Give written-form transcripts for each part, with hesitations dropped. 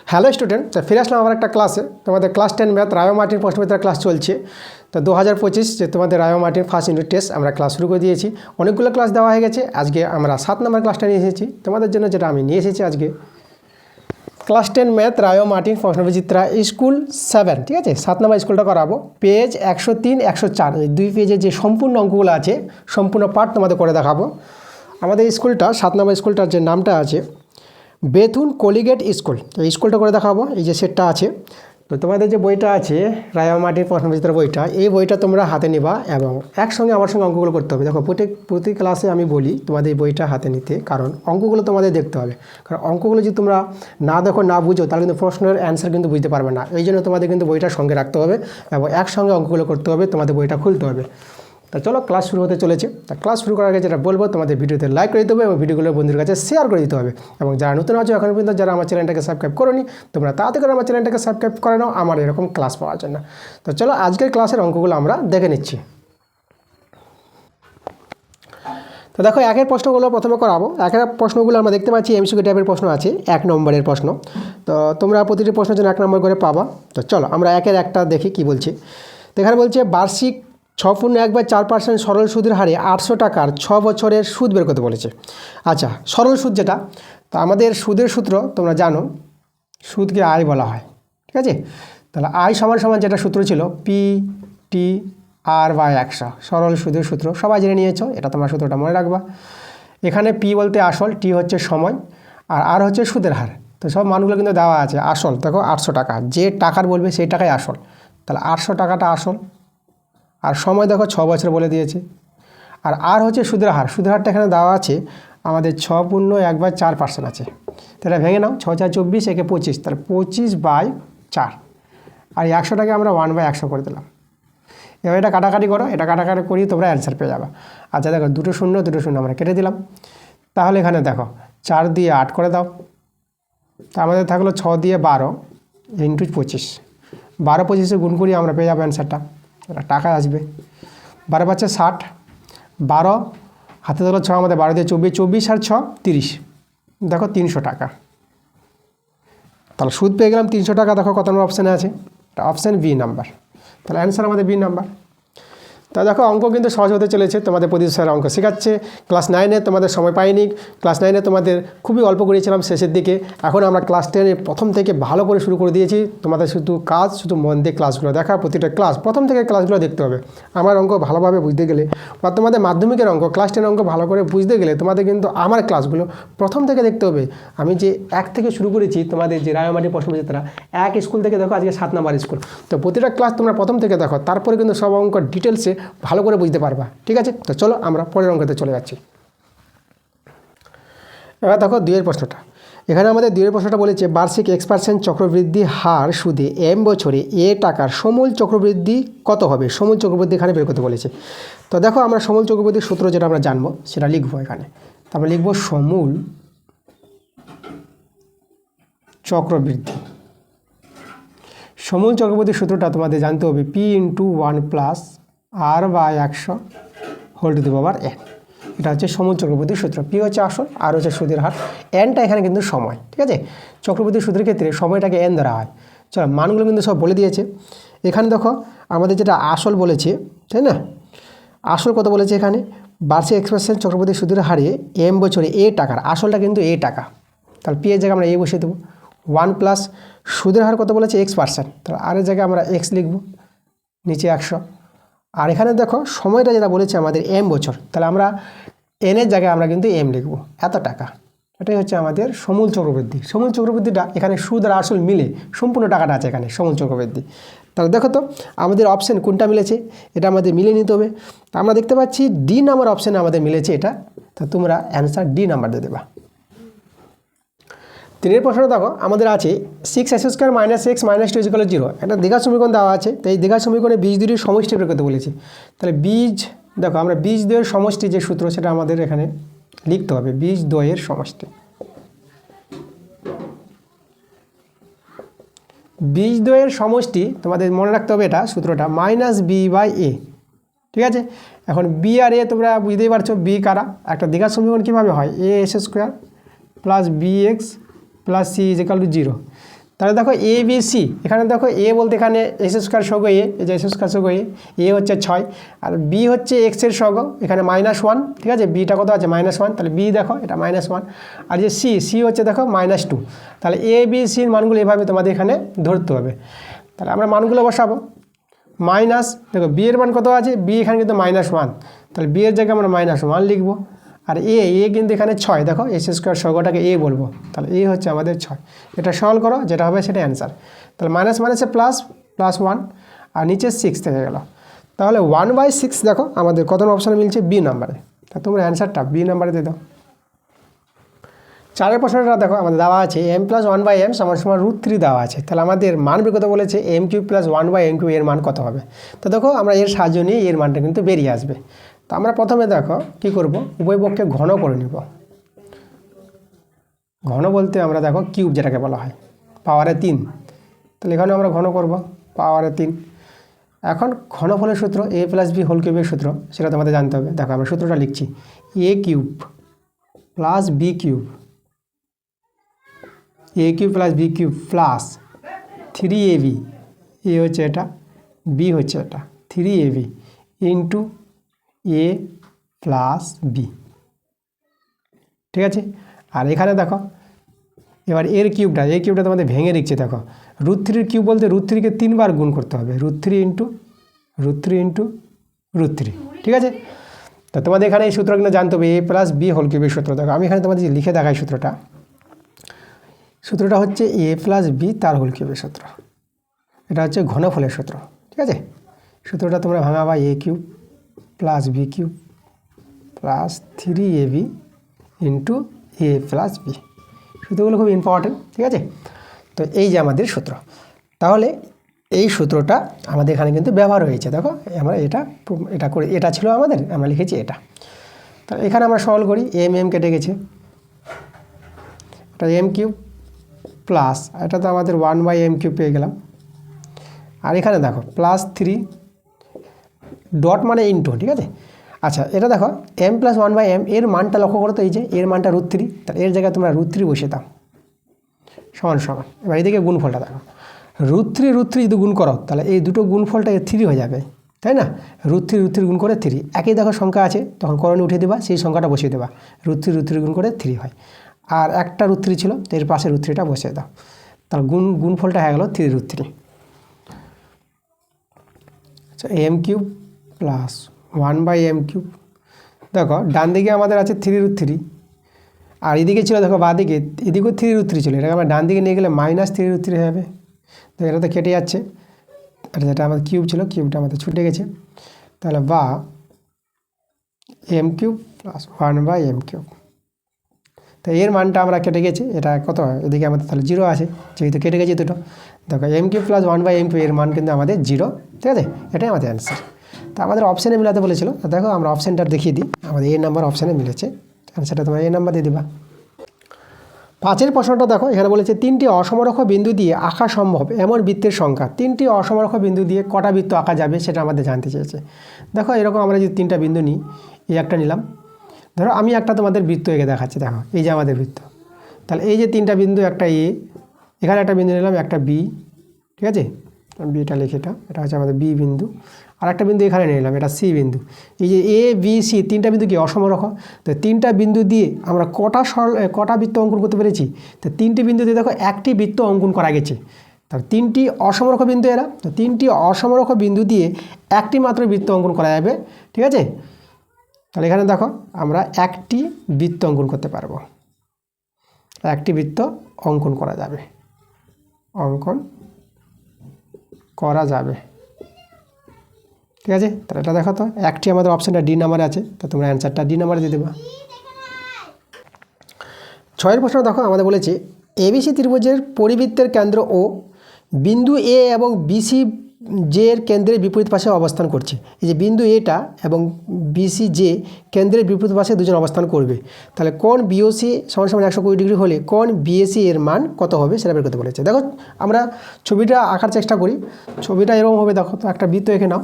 Hello student, তো ফিরে আসলাম আমার একটা ক্লাসে। তোমাদের ক্লাস 10 ম্যাথ রায় মার্টিন প্রশ্নবিদ্যার ক্লাস চলছে। তো 2025 যে তোমাদের রায় মার্টিন ফার্স্ট ইউনিট টেস্ট আমরা ক্লাস শুরু করে দিয়েছি। অনেকগুলো ক্লাস দেওয়া হয়ে গেছে। আজকে আমরা 7 নম্বর ক্লাসটা নিয়ে এসেছি তোমাদের জন্য, যেটা আমি নিয়ে এসেছি আজকে। ক্লাস 10 ম্যাথ রায় মার্টিন প্রশ্নবিচিত্রা স্কুল 7, ঠিক আছে, 7 নম্বর স্কুলটা করাবো। পেজ 103, 104 এই দুই পেজে যে সম্পূর্ণ অঙ্কগুলো আছে সম্পূর্ণ পার্ট তোমাদের করে দেখাবো। আমাদের স্কুলটা 7 নম্বর স্কুলটার যে নামটা আছে বেথুন কলিগেট স্কুল, এই স্কুলটা করে দেখাবো। এই যে সেটটা আছে, তো তোমাদের যে বইটা আছে রায় মার্টিন প্রশ্নবিচিত্রা বইটা, এই বইটা তোমরা হাতে নিবা এবং একসঙ্গে আমার সঙ্গে অঙ্কগুলো করতে হবে। দেখো প্রতি ক্লাসে আমি বলি তোমাদের এই বইটা হাতে নিতে, কারণ অঙ্কগুলো তোমাদের দেখতে হবে। কারণ অঙ্কগুলো যদি তোমরা না দেখো, না বুঝো, তাহলে কিন্তু প্রশ্নের অ্যান্সার কিন্তু বুঝতে পারবে না। এই জন্য তোমাদের কিন্তু বইটা সঙ্গে রাখতে হবে এবং একসঙ্গে অঙ্কগুলো করতে হবে, তোমাদের বইটা খুলতে হবে। তা চলো ক্লাস শুরু হতে চলেছে। তা ক্লাস শুরু করার আগে যেটা বলবো, তোমাদের ভিডিওতে লাইক করে দিতে হবে এবং ভিডিওগুলো বন্ধুদের কাছে শেয়ার করে দিতে হবে। এবং যারা নতুন আছো এখন পর্যন্ত, যারা আমার চ্যানেলটাকে সাবস্ক্রাইব করোনি, তোমরা তাড়াতাড়ি করে আমার চ্যানেলটাকে সাবস্ক্রাইব করে নাও আমার এরকম ক্লাস পাওয়ার জন্য। তো চলো আজকের ক্লাসের অঙ্কগুলো আমরা দেখে নিচ্ছি। তো দেখো একের প্রশ্নগুলো প্রথমে করাবো। একের প্রশ্নগুলো আমরা দেখতে পাচ্ছি এমসিকিউ টাইপের প্রশ্ন আছে, 1 নম্বরের প্রশ্ন। তো তোমরা প্রতিটি প্রশ্নের জন্য 1 নম্বর করে পাবা। তো চলো আমরা একের একটা দেখি কি বলছি। তো এখানে বলছে বার্ষিক 6.1/4% সরল সুদের হারে 800 টাকার 6 বছরের সুদ বের করতে বলেছে। আচ্ছা, সরল সুদ যেটা, তো আমাদের সুদের সূত্র তোমরা জানো, সুদকে আয় বলা হয়, ঠিক আছে। তাহলে আয় সমান সমান যেটা সূত্র ছিল P/R/100, সরল সুদের সূত্র সবাই জেনে নিয়েছো, এটা তোমরা সূত্রটা মনে রাখবা। এখানে P বলতে আসল, T হচ্ছে সময়, আর R হচ্ছে সুদের হার। তো সব মানগুলো কিন্তু দেওয়া আছে। আসল দেখো 800 টাকা, যে টাকার বলবে সেই টাকাই আসল, তাহলে 800 টাকাটা আসল। আর সময় দেখো 6 বছর বলে দিয়েছে। আর হচ্ছে সুদের হার, সুদের হারটা এখানে দেওয়া আছে আমাদের 6.1/4% আছে। তাহলে ভেঙে নাও, 6 4 24, একে 25, তাহলে 25/4। আর 100 টাকা আমরা 1/100 করে দিলাম। এবার এটা কাটাকাটি করো, এটা কাটাকাটি করি তোমরা অ্যান্সার পেয়ে যাবে। আচ্ছা দেখো, দুটো শূন্য আমরা কেটে দিলাম। তাহলে এখানে দেখো 4 দিয়ে 8 করে দাও। তা আমাদের থাকলো 6 দিয়ে 12 ইন্টু 25, 12 25 গুণ করি আমরা পেয়ে যাবো অ্যান্সারটা, টাকা আসবে 12 × 5 = 60, 12 হাতে ধরো 6, আমাদের 12 দিয়ে 24, 24 আর 6 30, দেখো 300 টাকা। তাহলে সুদ পেয়ে গেলাম 300 টাকা। দেখো কত নম্বর অপশানে আছে, এটা অপশান বি নাম্বার। তাহলে অ্যান্সার আমাদের বি নাম্বার। তা দেখো অঙ্ক কিন্তু সহজ হতে চলেছে। তোমাদের প্রদীপ স্যার অঙ্ক শেখাচ্ছে। ক্লাস 9-এ তোমাদের সময় পাইনি, ক্লাস 9-এ তোমাদের খুবই অল্প করেছিলাম শেষের দিকে। এখন আমরা ক্লাস 10-এ প্রথম থেকে ভালো করে শুরু করে দিয়েছি। তোমাদের শুধু মন দিয়ে ক্লাসগুলো দেখা, প্রতিটা ক্লাস প্রথম থেকে ক্লাসগুলো দেখতে হবে। আমার অঙ্ক ভালোভাবে বুঝতে গেলে বা তোমাদের মাধ্যমিকের অঙ্ক ক্লাস 10 অঙ্ক ভালো করে বুঝতে গেলে তোমাদের কিন্তু আমার ক্লাসগুলো প্রথম থেকে দেখতে হবে। আমি যে 1 থেকে শুরু করেছি, তোমাদের যে রায় মার্টিন প্রশ্নবিচিত্রা 1 স্কুল থেকে দেখো, আজকে 7 নম্বর স্কুল। তো প্রতিটা ক্লাস তোমরা প্রথম থেকে দেখো, তারপরে কিন্তু সব অঙ্ক ডিটেলসে ভালো করে বুঝতে পারবা, ঠিক আছে। তো চলো আমরা পরের অঙ্কতে চলে যাচ্ছি। এবার দেখো 2-এর প্রশ্নটা। এখানে আমাদের 2-এর প্রশ্নটা বলেছে বার্ষিক X% চক্রবৃদ্ধি হার সুদে M বছরে A টাকার সমূল চক্রবৃদ্ধি কত হবে। সমূল চক্রবৃদ্ধি এখানে বের করতে বলেছে। তো দেখো আমরা সমূল চক্রবৃদ্ধির সূত্র যেটা আমরা জানবো সেটা লিখবো এখানে। তারপরে লিখবো সমূল চক্রবৃদ্ধি। সমূল চক্রবৃদ্ধির সূত্রটা তোমাদের জানতে হবে P/1 + R/100 whole to the power n। এটা হচ্ছে সমূল চক্রবৃদ্ধির সূত্র। P হচ্ছে আসল, আর হচ্ছে সুদের হার, nটা এখানে কিন্তু সময়, ঠিক আছে। চক্রবৃদ্ধি সূত্রের ক্ষেত্রে সময়টাকে n ধরা হয়। চলো মানগুলো কিন্তু সব বলে দিয়েছে। এখানে দেখো আমাদের যেটা আসল বলেছে, তাই না, আসল কত বলেছে এখানে, বার্ষিক X% চক্রবৃদ্ধি সুদের হারে M বছরে A টাকার, আসলটা কিন্তু A টাকা, তাহলে P এর জায়গায় আমরা A বসিয়ে দেবো। 1 প্লাস সুদের হার কত বলেছে X%, তাহলে আর এর জায়গায় আমরা X লিখব, নিচে 100। আর এখানে দেখো সময়টা যেটা বলেছে আমাদের M বছর, তাহলে আমরা N এর জায়গায় আমরা কিন্তু M লিখব, এত টাকা। এটাই হচ্ছে আমাদের সমূল চক্রবৃদ্ধি। সমূল চক্রবৃদ্ধিটা এখানে সুদ আর আসল মিলে সম্পূর্ণ টাকাটা আছে এখানে সমূল চক্রবৃদ্ধি। তাহলে দেখো তো আমাদের অপশান কোনটা মিলেছে, এটা আমাদের মিলে নিতে হবে। তা আমরা দেখতে পাচ্ছি ডি নাম্বার অপশানে আমাদের মিলেছে এটা। তা তোমরা অ্যান্সার ডি নাম্বার দিয়ে দেবা। 3-এর প্রশ্নটা দেখো আমাদের আছে 6x² - x - 2 = 0, একটা দ্বিঘাত সমীকরণ দেওয়া আছে। তো এই দ্বিঘাত সমীকরণে বীজ দুটির সমষ্টি বের করতে বলেছি। তাহলে বীজ দেখো আমরা বীজ দ্বয়ের সমষ্টি যে সূত্র সেটা আমাদের এখানে লিখতে হবে। বীজ দ্বয়ের সমষ্টি, বীজ দ্বয়ের সমষ্টি তোমাদের মনে রাখতে হবে, এটা সূত্রটা -b/a, ঠিক আছে। এখন বি আর এ তোমরা বুঝতেই পারছো, বি কারা। একটা দ্বিঘাত সমীকরণ কীভাবে হয়, a² + bx + c = 0। তাহলে দেখো এ বি সি, এখানে দেখো এ বলতে এখানে এক্স স্কোয়ার সহগ এ, এই যে এক্স স্কোয়ার সহগ এ হচ্ছে 6, আর বি হচ্ছে এক্সের সহগ, এখানে -1, ঠিক আছে, বিটা কত আছে -1, তাহলে বি দেখো এটা -1, আর যে সি হচ্ছে দেখো -2, তাহলে এ বি সির মানগুলো এভাবে তোমাদের এখানে ধরতে হবে। তাহলে আমরা মানগুলো বসাবো, মাইনাস দেখো বি এর মান কত আছে, বি এখানে কিন্তু -1, তাহলে বি এর জায়গায় আমরা -1 লিখবো, আর এ কিন্তু এখানে 6, দেখো এক্স স্কোয়ার সহগটাকে এ বলবো, তাহলে এ হচ্ছে আমাদের 6, এটা সলভ করো যেটা হবে সেটা অ্যান্সার। তাহলে মাইনাস মাইনাসে +1 আর নিচে 6 থেকে গেল, তাহলে 1/6 দেখো আমাদের কত অপশানে মিলছে, বি নাম্বারে। তা তোমরা অ্যান্সারটা বি নাম্বারে দিয়ে দাও। 4 প্রশ্নটা দেখো আমাদের দেওয়া আছে m + 1/m = √3 দেওয়া আছে, তাহলে আমাদের মান বের করতে বলেছে m³ + 1/m³ এর মান কত হবে। তো দেখো আমরা এর সাহায্য নিয়ে এর মানটা কিন্তু বেরিয়ে আসবে। তো আমরা প্রথমে দেখো কি করব, উভয় পক্ষে ঘন করে নিব। ঘন বলতে আমরা দেখো কিউব যেটাকে বলা হয়, পাওয়ারে 3, তাহলে এখানে আমরা ঘন করব পাওয়ারে 3। এখন ঘনফলের সূত্র a + b হোল কিউবের সূত্র সেটা তোমাদের জানতে হবে। দেখো আমরা সূত্রটা লিখছি, a³ + b³ a³ + b³ plus 3ab, এ হচ্ছে এটা, বি হচ্ছে এটা, 3ab ইন্টু a + b, ঠিক আছে। আর এখানে দেখো এবার এর কিউবটা তোমাদের ভেঙে লিখছি, দেখো √3 কিউব বলতে √3কে 3 বার গুণ করতে হবে, √3 ইন্টু √3, ঠিক আছে। তো তোমাদের এখানে এই সূত্র কিন্তু জানতে হবে, a + b হোল কিউবের সূত্র। দেখো আমি এখানে তোমাদের লিখে দেখাই সূত্রটা হচ্ছে a + b তার হোল কিউবের সূত্র, এটা হচ্ছে ঘনফলের সূত্র, ঠিক আছে। সূত্রটা তোমরা ভাঙাবা a³ + b³ plus 3ab into a + b। সূত্রগুলো খুব ইম্পর্টেন্ট, ঠিক আছে। তো এই যে আমাদের সূত্র, তাহলে এই সূত্রটা আমাদের এখানে কিন্তু ব্যবহার হয়েছে। দেখো আমরা এটা করে, এটা ছিল আমাদের, আমরা লিখেছি এটা। তাহলে এখানে আমরা সলভ করি, m কেটে গেছে, এটা m³ প্লাস এটা তো আমাদের 1/m³ পেয়ে গেলাম, আর এখানে দেখো +3 ডট মানে ইন্টু, ঠিক আছে। আচ্ছা এটা দেখো m + 1/m এর মানটা লক্ষ্য করো তো, এই যে এর মানটা √3, তাহলে এর জায়গায় তোমরা √3 বসিয়ে দাও, সমান। এবার এদিকে গুণফলটা দেখো, √3 যদি গুণ করো তাহলে এই দুটো গুণফলটা 3 হয়ে যাবে, তাই না। √3 গুণ করে 3, একই দেখো সংখ্যা আছে, তখন করণে উঠে দেবা, সেই সংখ্যাটা বসিয়ে দেবা, √3 গুণ করে 3 হয়, আর একটা √3 ছিল তো এর পাশে √3টা বসিয়ে দাও, তাহলে গুণফলটা হয়ে গেল 3√3। আচ্ছা m³ প্লাস 1/m³, দেখো ডান দিকে আমাদের আছে 3√3, আর এদিকে ছিল দেখো বাঁ দিকে, এদিকেও 3√3 ছিল, এটাকে আমরা ডান দিকে নিয়ে গেলে -3√3 হয়ে যাবে। তো এটা তো কেটে যাচ্ছে, আর যেটা আমাদের কিউব ছিল কিউবটা আমাদের ছুটে গেছে, তাহলে বা m³ প্লাস 1/m³। তো এর মানটা আমরা কেটে গেছি, এটা কত হয়, এদিকে আমাদের তাহলে 0 আছে, যেহেতু কেটে গেছে দুটো। দেখো m³ প্লাস 1/m³ এর মান কিন্তু আমাদের 0, ঠিক আছে, এটাই আমাদের অ্যান্সার। তো আমাদের অপশানে মিলাতে বলেছিল, দেখো আমরা অপশানটা দেখিয়ে দিই, আমাদের এ নাম্বার অপশানে মিলেছে, অ্যান্সারটা তোমরা এ নাম্বার দিয়ে দিবা। 5 প্রশ্নটা দেখো, এখানে বলেছে 3টি অসমরেখ বিন্দু দিয়ে আঁকা সম্ভব এমন বৃত্তের সংখ্যা। 3টি অসমরেখ বিন্দু দিয়ে কটা বৃত্ত আঁকা যাবে সেটা আমাদের জানতে চেয়েছে। দেখো এরকম আমরা যদি 3টা বিন্দু নিই, এই একটা নিলাম, ধরো আমি একটা তোমাদের বৃত্ত এঁকে দেখাচ্ছি, দেখো এই যে আমাদের বৃত্ত, তাহলে এই যে 3টা বিন্দু, একটা এ, এখানে একটা বিন্দু নিলাম, একটা বি, ঠিক আছে, বিটা লিখে, এটা হচ্ছে আমাদের বি বিন্দু, আর একটা বিন্দু এখানে নিলাম, এটা সি বিন্দু। এই যে এ বি সি 3টা বিন্দু কি অসমরেখ, তো 3টা বিন্দু দিয়ে আমরা কটা বৃত্ত অঙ্কন করতে পেরেছি, তো 3টি বিন্দু দিয়ে দেখো একটি বৃত্ত অঙ্কন করা গেছে, তার 3টি অসমরেখ বিন্দু এরা, তো 3টি অসমরেখ বিন্দু দিয়ে একটি মাত্র বৃত্ত অঙ্কন করা যাবে, ঠিক আছে। তাহলে এখানে দেখো আমরা একটি বৃত্ত অঙ্কন করতে পারবো, একটি বৃত্ত অঙ্কন করা যাবে, ঠিক আছে। তাহলে এটা দেখো তো একটি আমাদের অপশানটা ডি নাম্বারে আছে, তো তোমরা অ্যান্সারটা ডি নাম্বারে দিয়ে দেবা। 6 প্রশ্ন দেখো আমাদের বলেছে এবিসি ত্রিভুজের পরিবৃত্তের কেন্দ্র ও বিন্দু এ এবং বিসি জে এর কেন্দ্রের বিপরীত পাশে অবস্থান করছে। এই যে বিন্দু এটা এবং বিসি জে কেন্দ্রের বিপরীত পাশে দুজন অবস্থান করবে, তাহলে কোণ বিওসি সমান 120 ডিগ্রি হলে কোণ বিএসি এর মান কত হবে সেটা বের করতে বলেছে। দেখো আমরা ছবিটা আঁকার চেষ্টা করি, ছবিটা এরকম হবে, দেখো তো একটা বৃত্ত এঁকে নাও,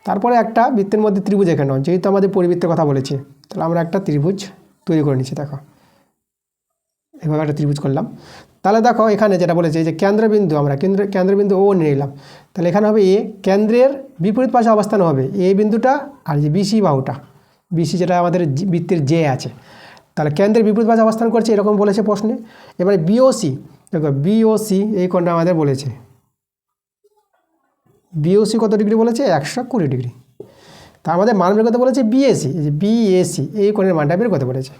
তারপরে একটা বৃত্তের মধ্যে ত্রিভুজ এঁকে নাও, যেহেতু আমাদের পরিবৃত্তের কথা বলেছে, তাহলে আমরা একটা ত্রিভুজ তৈরি করে নিচ্ছি। দেখো এভাবে একটা ত্রিভুজ করলাম। তাহলে দেখো এখানে যেটা বলেছে যে কেন্দ্রবিন্দু, আমরা কেন্দ্রবিন্দু ও নিয়ে নিলাম। তাহলে এখানে হবে এ, কেন্দ্রের বিপরীত পাশে অবস্থান হবে এ বিন্দুটা, আর যে বিসি বাহুটা, বিসি যেটা আমাদের বৃত্তের জে আছে, তাহলে কেন্দ্রের বিপরীত পাশে অবস্থান করছে এরকম বলেছে প্রশ্নে। এবারে বিওসি, দেখো বিওসি এই কোণটা আমাদের বলেছে, বিওসি কত ডিগ্রি বলেছে 120 ডিগ্রি। তা আমাদের মান বের করতে বলেছে বিএসি, এই যে বিএসি এই কোণের মানটা বের করতে বলেছে।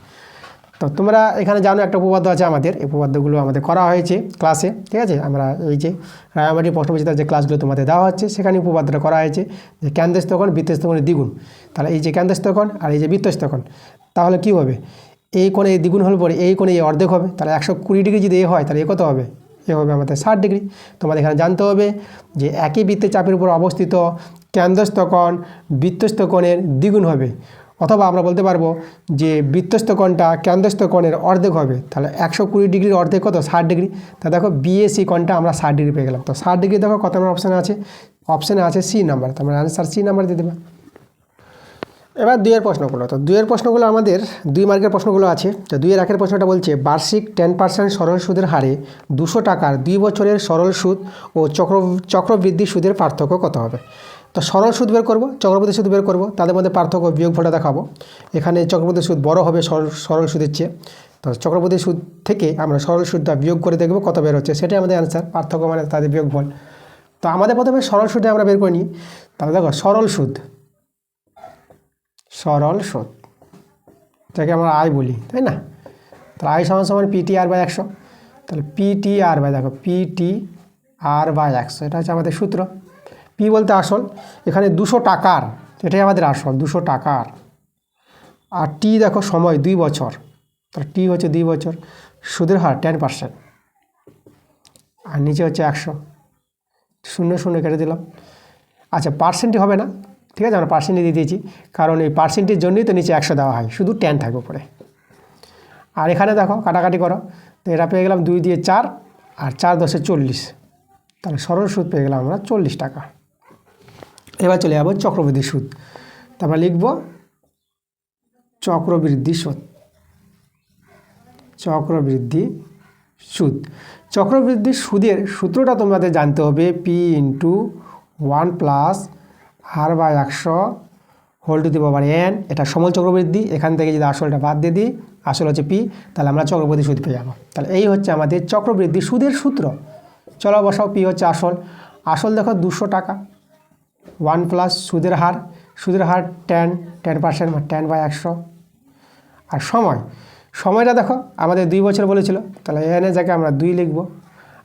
তো তোমরা এখানে জানো একটা উপপাদ্য আছে আমাদের, এই উপপাদ্যগুলো আমাদের করা হয়েছে ক্লাসে, ঠিক আছে। আমরা এই যে রায়মাটি প্রশ্নবিচিত্রার যে ক্লাসগুলো তোমাদের দেওয়া হচ্ছে সেখানে উপপাদ্যটা করা হয়েছে যে কেন্দ্রস্থ কোণ বৃত্তস্থ কোণের দ্বিগুণ। তাহলে এই যে কেন্দ্রস্থ কোণ আর এই যে বৃত্তস্থ কোণ, তাহলে কী হবে, এই কোণে দ্বিগুণ হলে পরে এই কোণে এই অর্ধেক হবে। তাহলে 120 ডিগ্রি যদি এ হয় তাহলে এ কত হবে, এ হবে আমাদের 60 ডিগ্রি। তোমাদের এখানে জানতে হবে যে একই বৃত্তের চাপের উপর অবস্থিত কেন্দ্রস্থ কোণ বৃত্তস্থ কোণের দ্বিগুণ হবে, অথবা আমরা বলতে পারবো যে বৃত্তস্থ কোণটা কেন্দ্রস্থ কোণের অর্ধেক হবে। তাহলে 120 ডিগ্রির অর্ধেক কত, 60 ডিগ্রি। তা দেখো বিএসি কোণটা আমরা 60 ডিগ্রি পেয়ে গেলাম। তো 60 ডিগ্রি দেখো কত নম্বর অপশানে আছে, অপশানে আছে সি নাম্বার। তো আমরা অ্যান্সার সি নাম্বার দিয়ে দেবো। এবার 2-এর প্রশ্নগুলো, তো 2-এর প্রশ্নগুলো আমাদের 2 মার্কের প্রশ্নগুলো আছে। তো 2-এর 1-এর প্রশ্নটা বলছে বার্ষিক 10% সরল সুদের হারে 200 টাকার 2 বছরের সরল সুদ ও চক্রবৃদ্ধি সুদের পার্থক্য কত হবে। তো সরল সুদ বের করবো, চক্রবৃদ্ধি সুদ বের করবো, তাদের মধ্যে পার্থক্য বিয়োগফলটা দেখাবো। এখানে চক্রবৃদ্ধি সুদ বড় হবে সরল সুদের চেয়ে। তো চক্রবৃদ্ধি সুদ থেকে আমরা সরল সুদটা বিয়োগ করে দেখবো কত বের হচ্ছে, সেটাই আমাদের অ্যান্সার। পার্থক্য মানে তাদের বিয়োগফল। তো আমাদের প্রথমে সরল সুদে আমরা বের করে নিই। তাহলে দেখো সরল সুদ, সরল সুদ যাকে আমরা আয় বলি, তাই না। তাহলে আয় সমান সমান পিটি আর বাই 100। তাহলে পিটি আর বাই, দেখো পিটি আর বাই 100, এটা হচ্ছে আমাদের সূত্র। পি বলতে আসল, এখানে 200 টাকার, এটাই আমাদের আসল 200 টাকার। আর টি দেখো সময় 2 বছর, তাহলে টি হচ্ছে 2 বছর। সুদের হার 10%, আর নিচে হচ্ছে 100, 0 0 কেটে দিলাম। আচ্ছা পার্সেন্টই হবে না, ঠিক আছে, আমরা পার্সেন্টই দিয়ে দিয়েছি, কারণ এই পার্সেন্টের জন্যই তো নিচে 100 দেওয়া হয়, শুধু 10 থাকবে উপরে। আর এখানে দেখো কাটাকাটি করো, তো এটা পেয়ে গেলাম 2 দিয়ে 4, আর 4 10 40, তাহলে সরল সুদ পেয়ে গেলাম আমরা 40 টাকা। এবার চলে যাবো চক্রবৃদ্ধি সুদ। তো আমরা লিখব চক্রবৃদ্ধি সুদ, চক্রবৃদ্ধি সুদ। চক্রবৃদ্ধি সুদের সূত্রটা তোমাদের জানতে হবে, P into 1 plus R by 100 whole to the power n. এটা সমল চক্রবৃদ্ধি, এখান থেকে যদি আসলটা বাদ দিয়ে দিই, আসল হচ্ছে পি, তাহলে আমরা চক্রবৃদ্ধি সুদ পেয়ে যাবো। তাহলে এই হচ্ছে আমাদের চক্রবৃদ্ধি সুদের সূত্র। চলো বসাও, পি হচ্ছে আসল, আসল দেখো 200 টাকা, 1 প্লাস সুদের হার 10% 10/100। আর সময়টা দেখো আমাদের 2 বছর বলেছিল, তাহলে এন এর জায়গায় আমরা 2 লিখব।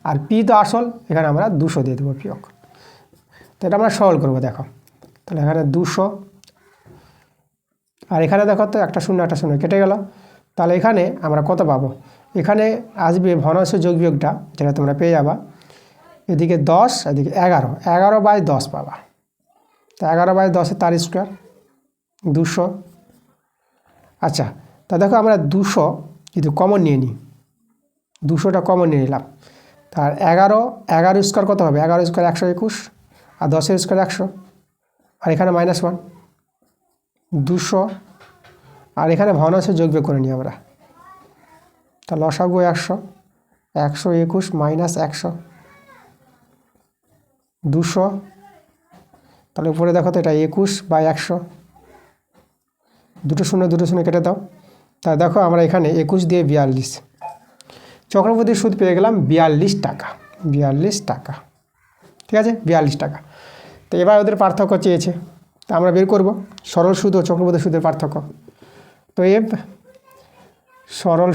আর পি তো আসল, এখানে আমরা 200 দিয়ে দেবো পিওক। তো এটা আমরা সরল করবো, দেখো তাহলে এখানে 200, আর এখানে দেখো তো একটা শূন্য কেটে গেল। তাহলে এখানে আমরা কত পাবো, এখানে আসবে ভগ্নাংশ যোগ বিয়োগটা, যেটা তোমরা পেয়ে যাবা। এদিকে 10, এদিকে 11/10 পাবা। তো 11/10 তার স্কোয়ার 200। আচ্ছা তা দেখো আমরা 200 যদি কমন নিয়ে নিই, 200টা কমন নিয়ে নিলাম, তার 11 স্কোয়ার কত হবে, 11 স্কোয়ার 121, আর 10 স্কোয়ার 100, আর এখানে -1 200, আর এখানে ভগ্নাংশ যোগ বিয়োগ করে নিই আমরা। তা লসাগু 100, 121 মাইনাস 100 200, তাহলে উপরে দেখো তো এটা 21/100, 2 শূন্য কেটে দাও। তা দেখো আমরা এখানে 21 দিয়ে 42, চক্রবৃদ্ধি সুদ পেয়ে গেলাম 42 টাকা, 42 টাকা, ঠিক আছে 42 টাকা। তো এবার ওদের পার্থক্য চেয়েছে, তা আমরা বের করব সরল সুদ ও চক্রবৃদ্ধি সুদের পার্থক্য। তো সরল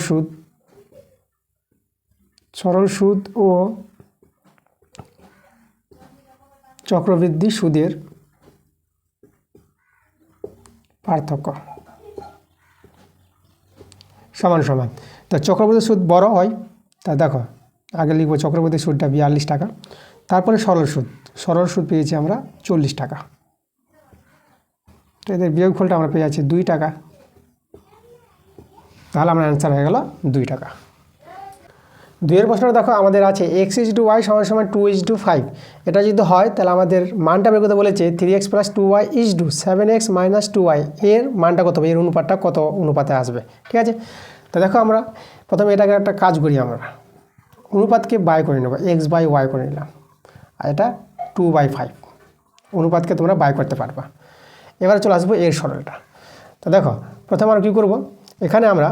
সুদ ও চক্রবৃদ্ধি সুদের পার্থক্য সমান সমান। তা চক্রবৃদ্ধি সুদ বড় হয়, তা দেখো আগে লিখবো চক্রবৃদ্ধি সুদটা 42 টাকা, তারপরে সরল সুদ পেয়েছি আমরা 40 টাকা। তো এদের বিয়োগফলটা আমরা পেয়ে যাচ্ছি 2 টাকা, তাহলে আমার অ্যান্সার হয়ে গেল 2 টাকা। 2-এর প্রশ্নটা দেখো আমাদের আছে x/y = 2:5। এটা যদি হয় তাহলে আমাদের মানটা বের করতে বলেছে 3x + 2y = 7x - 2y। এর মানটা কত হবে, এর অনুপাতটা কত অনুপাতে আসবে, ঠিক আছে। তো দেখো আমরা প্রথমে এটাকে একটা কাজ করি, আমরা অনুপাতকে বাই করে নেব, এক্স বাই ওয়াই করে নিলাম, আর এটা 2/5 অনুপাতকে তোমরা বাই করতে পারবা। এবারে চলে আসবো এর সরলটা। তো দেখো প্রথমে আমরা কী করবো, এখানে আমরা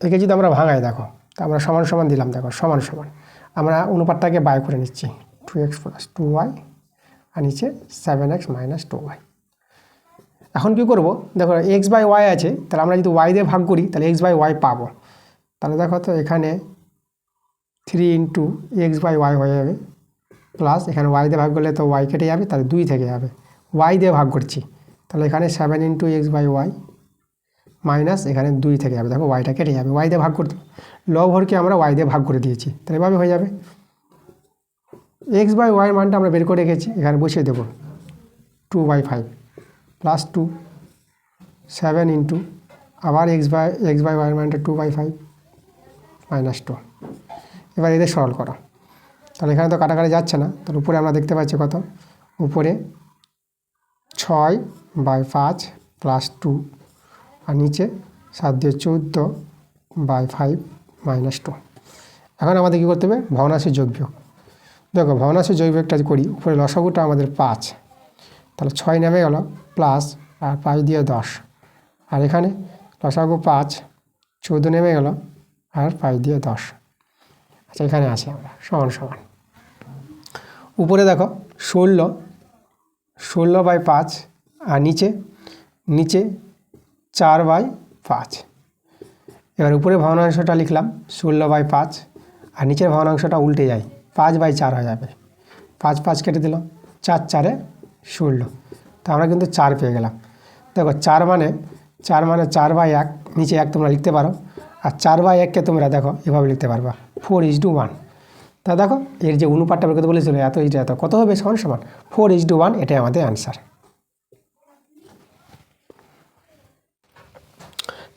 একে যদি আমরা ভাঙাই, দেখো তো আমরা সমান সমান দিলাম, দেখো সমান সমান আমরা অনুপাতটাকে বাই করে নিচ্ছি, 2x + 2y আর নিচে 7x - 2y। এখন কী করবো, দেখো x/y আছে, তাহলে আমরা যদি y দিয়ে ভাগ করি তাহলে x/y পাবো। তাহলে দেখো তো এখানে 3 × x/y হয়ে যাবে, প্লাস এখানে y দিয়ে ভাগ করলে তো y কেটে যাবে, তাহলে 2 থেকে যাবে, y দিয়ে ভাগ করছি, তাহলে এখানে 7 × x/y মাইনাস এখানে 2 থেকে যাবে, দেখো ওয়াইটা কেটে যাবে, ওয়াই দিয়ে ভাগ করতে, লব হরকে আমরা ওয়াই দিয়ে ভাগ করে দিয়েছি, তাহলে এভাবে হয়ে যাবে। x/y মানটা আমরা বের করে রেখেছি, এখানে বসিয়ে দেবো 2/5 + 2 7 × আবার x/y মানটা 2/5 - 2। এবার এদের সরল করো, তাহলে এখানে তো কাটাকাটি যাচ্ছে না, তাহলে উপরে আমরা দেখতে পাচ্ছি কত, উপরে 6/5 + 2 আর নিচে 7 দিয়ে 14/5 - 2। এখন আমাদের কী করতে হবে, ভগ্নাংশের যোগ বিয়োগ। দেখো ভগ্নাংশের যোগ বিয়োগটা করি, উপরে লসাগুটা আমাদের 5, তাহলে 6 নেমে গেল, প্লাস আর 5 দিয়ে 10, আর এখানে লসাগু 5, 14 নেমে গেল আর 5 দিয়ে 10। আচ্ছা এখানে আছে আমরা সমান সমান, উপরে দেখো 16/5 আর নিচে 4/5। এবার উপরে ভগ্নাংশটা লিখলাম 16/5 আর নিচের ভগ্নাংশটা উল্টে যায়, 5/4 হয়ে যাবে, 5 কেটে দিল, 4 × 4 = 16, তো আমরা কিন্তু 4 পেয়ে গেলাম। দেখো 4 মানে 4/1, নিচে 1 তোমরা লিখতে পারো, আর 4/1কে তোমরা দেখো এভাবে লিখতে পারবা 4:1। তা দেখো এর যে অনুপাতটা বের করতে বলেছিল, এত কত হবে, সমান সমান 4:1, এটাই আমাদের অ্যান্সার।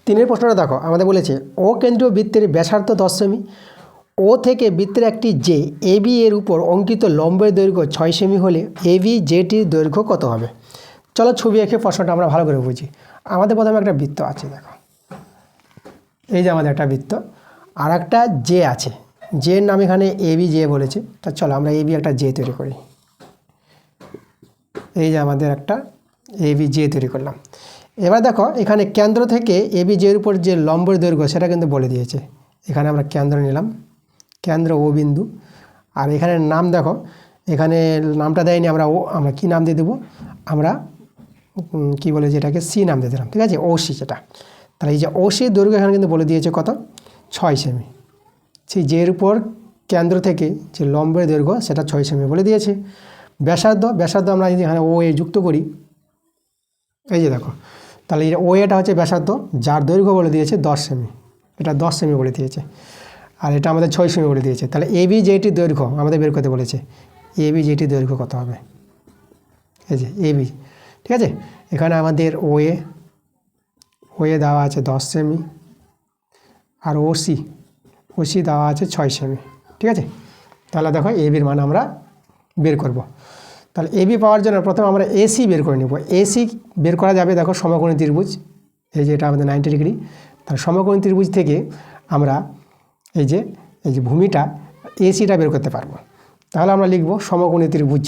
3 প্রশ্নটা দেখো, আমাদের বলেছে ও কেন্দ্রীয় বৃত্তের ব্যাসার্ধ 10 সেমি, ও থেকে বৃত্তের একটি যে এবি এর উপর অঙ্কিত লম্বের দৈর্ঘ্য 6 সেমি হলে এবি জেটির দৈর্ঘ্য কত হবে। চলো ছবি এঁকে প্রশ্নটা আমরা ভালো করে বুঝি। আমাদের প্রথমে একটা বৃত্ত আছে, দেখো এই যে আমাদের একটা বৃত্ত, আর একটা জে আছে, জের নাম এখানে এবি জে বলেছে। তা চলো আমরা এবি একটা জে তৈরি করি, এই যে আমাদের একটা এবি জে তৈরি করলাম। এবার দেখো এখানে কেন্দ্র থেকে এবি জের উপর যে লম্বের দৈর্ঘ্য সেটা কিন্তু বলে দিয়েছে, এখানে আমরা কেন্দ্র নিলাম, কেন্দ্র ও বিন্দু, আর এখানে নাম দেখো, এখানে নামটা দেয়নি, আমরা কি নাম দিয়ে দেবো, আমরা কি বলে যেটাকে সি নাম দিয়ে দিলাম, ঠিক আছে, ওসি যেটা। তাহলে এই যে ওসির দৈর্ঘ্য এখানে কিন্তু বলে দিয়েছে কত, 6 সেমি। সেই জের উপর কেন্দ্র থেকে যে লম্বের দৈর্ঘ্য সেটা 6 সেমি বলে দিয়েছে। ব্যাসার্ধ আমরা যদি এখানে ও এ যুক্ত করি, এই যে দেখো, তাহলে এই ও এটা হচ্ছে ব্যাসার্ধ, যার দৈর্ঘ্য বলে দিয়েছে 10 সেমি, এটা 10 সেমি বলে দিয়েছে, আর এটা আমাদের 6 সেমি বলে দিয়েছে। তাহলে এবি জেটির দৈর্ঘ্য আমাদের বের করতে বলেছে, এবি জেটির দৈর্ঘ্য কত হবে, এই যে এবি, ঠিক আছে। এখানে আমাদের ও এ দেওয়া আছে 10 সেমি, আর ওসি দেওয়া আছে 6 সেমি, ঠিক আছে। তাহলে দেখো এবির মান আমরা বের করব। তাহলে এবি পাওয়ার জন্য প্রথমে আমরা এসি বের করে নেব। এসি বের করা যাবে, দেখো সমকোণী ত্রিভুজ, এই যে এটা আমাদের 90 ডিগ্রি, তাহলে সমকোণী ত্রিভুজ থেকে আমরা এই যে ভূমিটা এসিটা বের করতে পারবো। তাহলে আমরা লিখব সমকোণী ত্রিভুজ,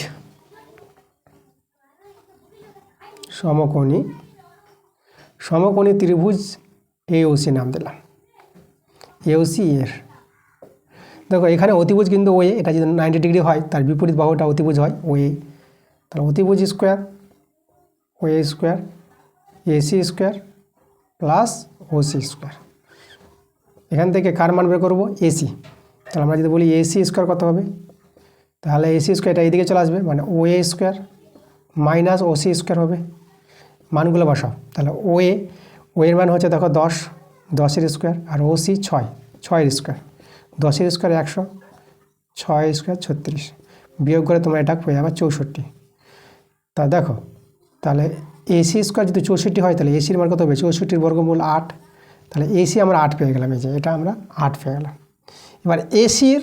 সমকোণী ত্রিভুজ এওসি নাম দিলাম, এওসি এর। দেখো এখানে অতিভুজ কিন্তু ওয়ে, এটা যদি 90 ডিগ্রি হয় তার বিপরীত বাহুটা অতিভুজ হয় ওয়ে, তাহলে অতিভুজ square way square AC square plus OC square. এখান থেকে কার মান বের করবো, এসি। তাহলে আমরা যদি বলি এসি স্কোয়ার কত হবে, তাহলে এসি স্কোয়ারটা এইদিকে চলে আসবে, মানে ও এ স্কোয়ার মাইনাস ওসি স্কোয়ার হবে, মানগুলো বসাও। তাহলে ও এর মান হচ্ছে দেখো 10, 10-এর স্কোয়ার, আর ওসি 6, 6-এর স্কোয়ার, 10-এর স্কোয়ার 100, 6 স্কোয়ার 36, বিয়োগ করে তোমরা এটা পেয়ে যাবে 64। তা দেখো তাহলে এসি স্কোয়ার যদি 64 হয় তাহলে এসির মান কত হবে, 64-এর বর্গমূল 8, তাহলে এসি আমরা 8 পেয়ে গেলাম, এই যে এটা আমরা 8 পেয়ে গেলাম। এবার এসির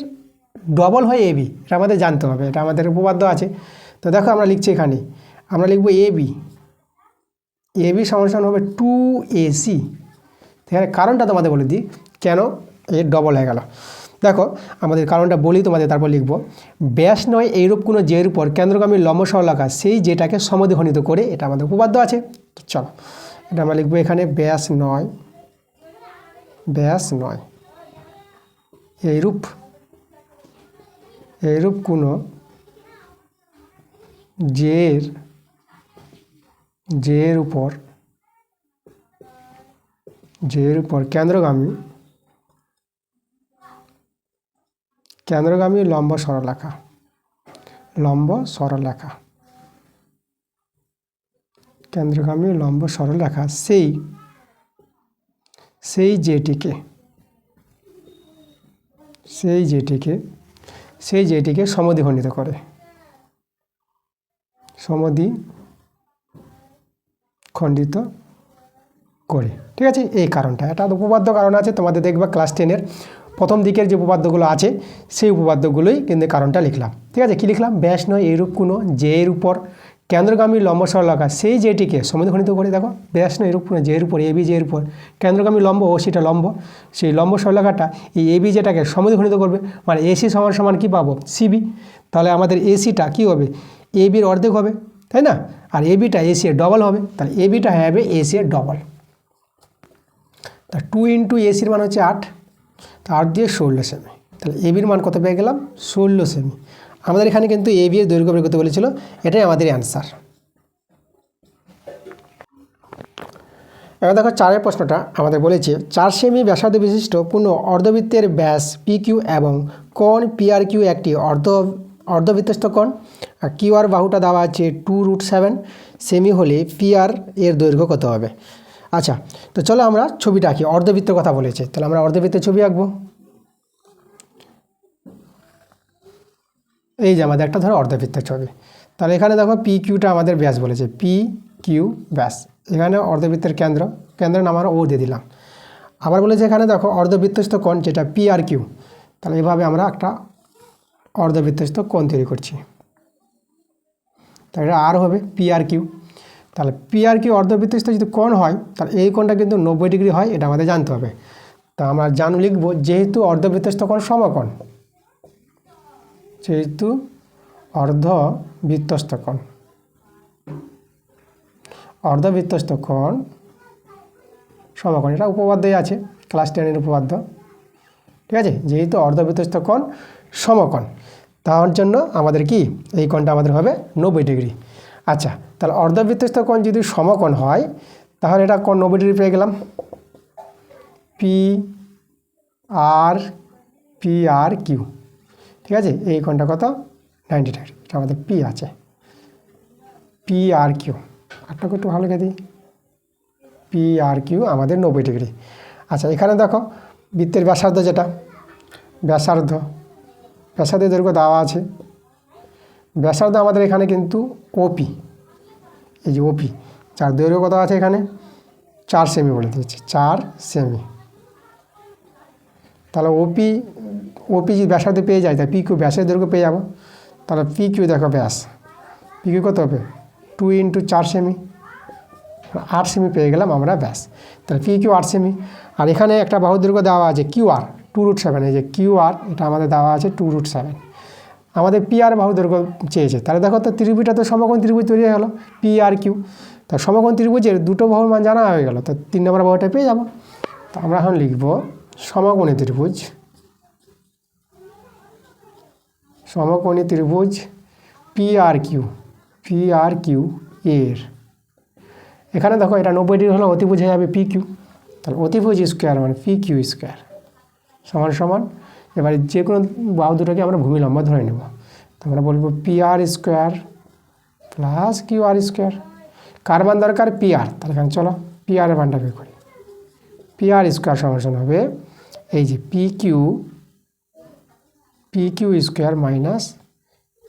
ডবল হয় এবি, এটা আমাদের জানতে হবে, এটা আমাদের উপপাদ্য আছে। তো দেখো আমরা লিখছি, এখানে আমরা লিখব এবি সমান হবে 2AC। এখানে কারণটা তোমাদের বলে দিই, কেন এর ডবল হয়ে গেল? দেখো আমাদের কারণটা বলি তোমাদের, তারপর লিখব। ব্যাস নয় এইরূপ কোনো জের উপর কেন্দ্রগামী লম্ব সরলরেখা সেই যেটাকে সমদ্বিখণ্ডিত করে, এটা আমাদের উপপাদ্য আছে। চলো এটা আমরা লিখবো এখানে, ব্যাস নয় এইরূপ কোনো জের উপর কেন্দ্রগামী লম্ব সরলরেখা সেই যেটিকে সমদ্বিখণ্ডিত করে, ঠিক আছে? এই কারণটা, এটা উপপাদ্য কারণ আছে তোমাদের, দেখবা ক্লাস 10-এর প্রথম দিকের যে উপপাদ্যগুলো আছে সেই উপপাদ্যগুলোই কিন্তু কারণটা লিখলাম। ঠিক আছে, কি লিখলাম? ব্যাস নয় এইরূপ কোনো জের উপর কেন্দ্রগামী লম্ব সরলরেখা সেই যেটিকে সমদ্বিখণ্ডিত করে। দেখো ব্যাস নয় এইরূপ কোনো জের উপর, এবি জের উপর কেন্দ্রগামী লম্ব ও সেটা লম্ব, সেই লম্ব সরলরেখাটা এই এবি যেটাকে সমদ্বিখণ্ডিত করবে, মানে এসি সমান কী পাবো? সিবি। তাহলে আমাদের এসিটা কী হবে? এবির অর্ধেক হবে, তাই না? আর এবিটা এসি এর ডবল হবে, তাহলে এবিটা হবে এসি এর ডবল। তা 2 ইন্টু এসির মান হচ্ছে 8, তা 8 দিয়ে 16 সেমি। তাহলে এবির মান কত পেয়ে গেলাম? 16 সেমি। আমাদের এখানে কিন্তু এবি এর দৈর্ঘ্য বের করতে বলেছিল, এটাই আমাদের অ্যান্সার। এবার দেখো 4-এর প্রশ্নটা আমাদের বলেছে 4 সেমি ব্যাসার্ধ বিশিষ্ট কোনো অর্ধবৃত্তের ব্যাস PQ এবং কোণ PRQ একটি অর্ধবৃত্তস্থ কোণ, আর QR বাহুটা দেওয়া আছে 2√7 সেমি হলে PR এর দৈর্ঘ্য কত হবে? আচ্ছা, তো চলো আমরা ছবিটা আঁকি। অর্ধবৃত্তের কথা বলেছে, তাহলে আমরা অর্ধবৃত্তের ছবি আঁকবো। এই যে আমাদের একটা ধরো অর্ধবৃত্তের ছবি। তাহলে এখানে দেখো PQটা আমাদের ব্যাস বলেছে, PQ ব্যাস। এখানে অর্ধবৃত্তের কেন্দ্রের নাম আমরা ও দিয়ে দিলাম। আবার বলেছে এখানে দেখো অর্ধবৃত্তস্থ কোণ যেটা PRQ। তাহলে এভাবে আমরা একটা অর্ধবৃত্তস্থ কোণ তৈরি করছি। তাহলে এটা আর হবে PRQ। তাহলে PRQ অর্ধবৃত্তস্থ যদি কোণ হয়, তাহলে এই কোণটা কিন্তু 90 ডিগ্রি হয়, এটা আমাদের জানতে হবে। তা আমরা লিখব যেহেতু অর্ধবৃত্তস্থ কোণ সমকোণ, অর্ধবৃত্তস্থ কোণ সমকোণ, এটা উপপাদ্যই আছে, ক্লাস 10-এর উপপাদ্য। ঠিক আছে, যেহেতু অর্ধবৃত্তস্থ কোণ সমকোণ, তার জন্য আমাদের কি এই কোণটা আমাদের হবে 90 ডিগ্রি। আচ্ছা, তাহলে অর্ধবৃত্তস্থ কোণ যদি সমকোণ হয়, তাহলে এটা কোণ 90 ডিগ্রি পেয়ে গেলাম। PRQ, ঠিক আছে, এই কোণটা কত? 90 ডিগ্রি, এটা আমাদের P আছে। PRQ, আপনাকে একটু ভালো লিখে দিই, PRQ আমাদের 90 ডিগ্রি। আচ্ছা, এখানে দেখো বৃত্তের ব্যাসার্ধ যেটা, ব্যাসার্ধের দৈর্ঘ্য দেওয়া আছে। ব্যাসার্ধ আমাদের এখানে কিন্তু OP, এই যে OP, যার দৈর্ঘ্য কত আছে এখানে 4 সেমি বলে দিয়েছি, 4 সেমি। তাহলে OP যদি ব্যাসার্ধ পেয়ে যায়, তাই PQ ব্যাসের দৈর্ঘ্য পেয়ে যাবো। তাহলে PQ দেখো ব্যাস, PQ কত হবে? 2 ইন্টু 4 সেমি, 8 সেমি পেয়ে গেলাম আমরা ব্যাস। তাহলে PQ 8 সেমি। আর এখানে একটা বাহুর দৈর্ঘ্য দেওয়া আছে QR 2√7, এই যে QR এটা আমাদের দেওয়া আছে 2√7। আমাদের PR বাহু দৈর্ঘ্য চেয়েছে, তাহলে দেখো তো ত্রিভুজটা তো সমকোণ ত্রিভুজ তৈরি হয়ে গেলো PRQ। তা সমকোণ ত্রিভুজের দুটো বাহুর মান জানা হয়ে গেল, তো 3 নম্বর বাহুটা পেয়ে যাবো। তো আমরা এখন লিখব সমকোণী ত্রিভুজ PRQ এর, এখানে দেখো এটা 90 ডিগ্রি হলে অতিভুজ হয়ে যাবে PQ, তাহলে অতিভুজ স্কোয়ার মানে PQ স্কোয়ার সমান। এবারে যে কোনো বাহু দুটোকে আমরা ভূমি লম্ব ধরে নেব। তো আমরা বলবো PR square plus QR square. কার মান দরকার? PR। তাহলে এখানে চলো PR এর মানটা বের করি। PR স্কোয়ার সমান হবে এই যে PQ square minus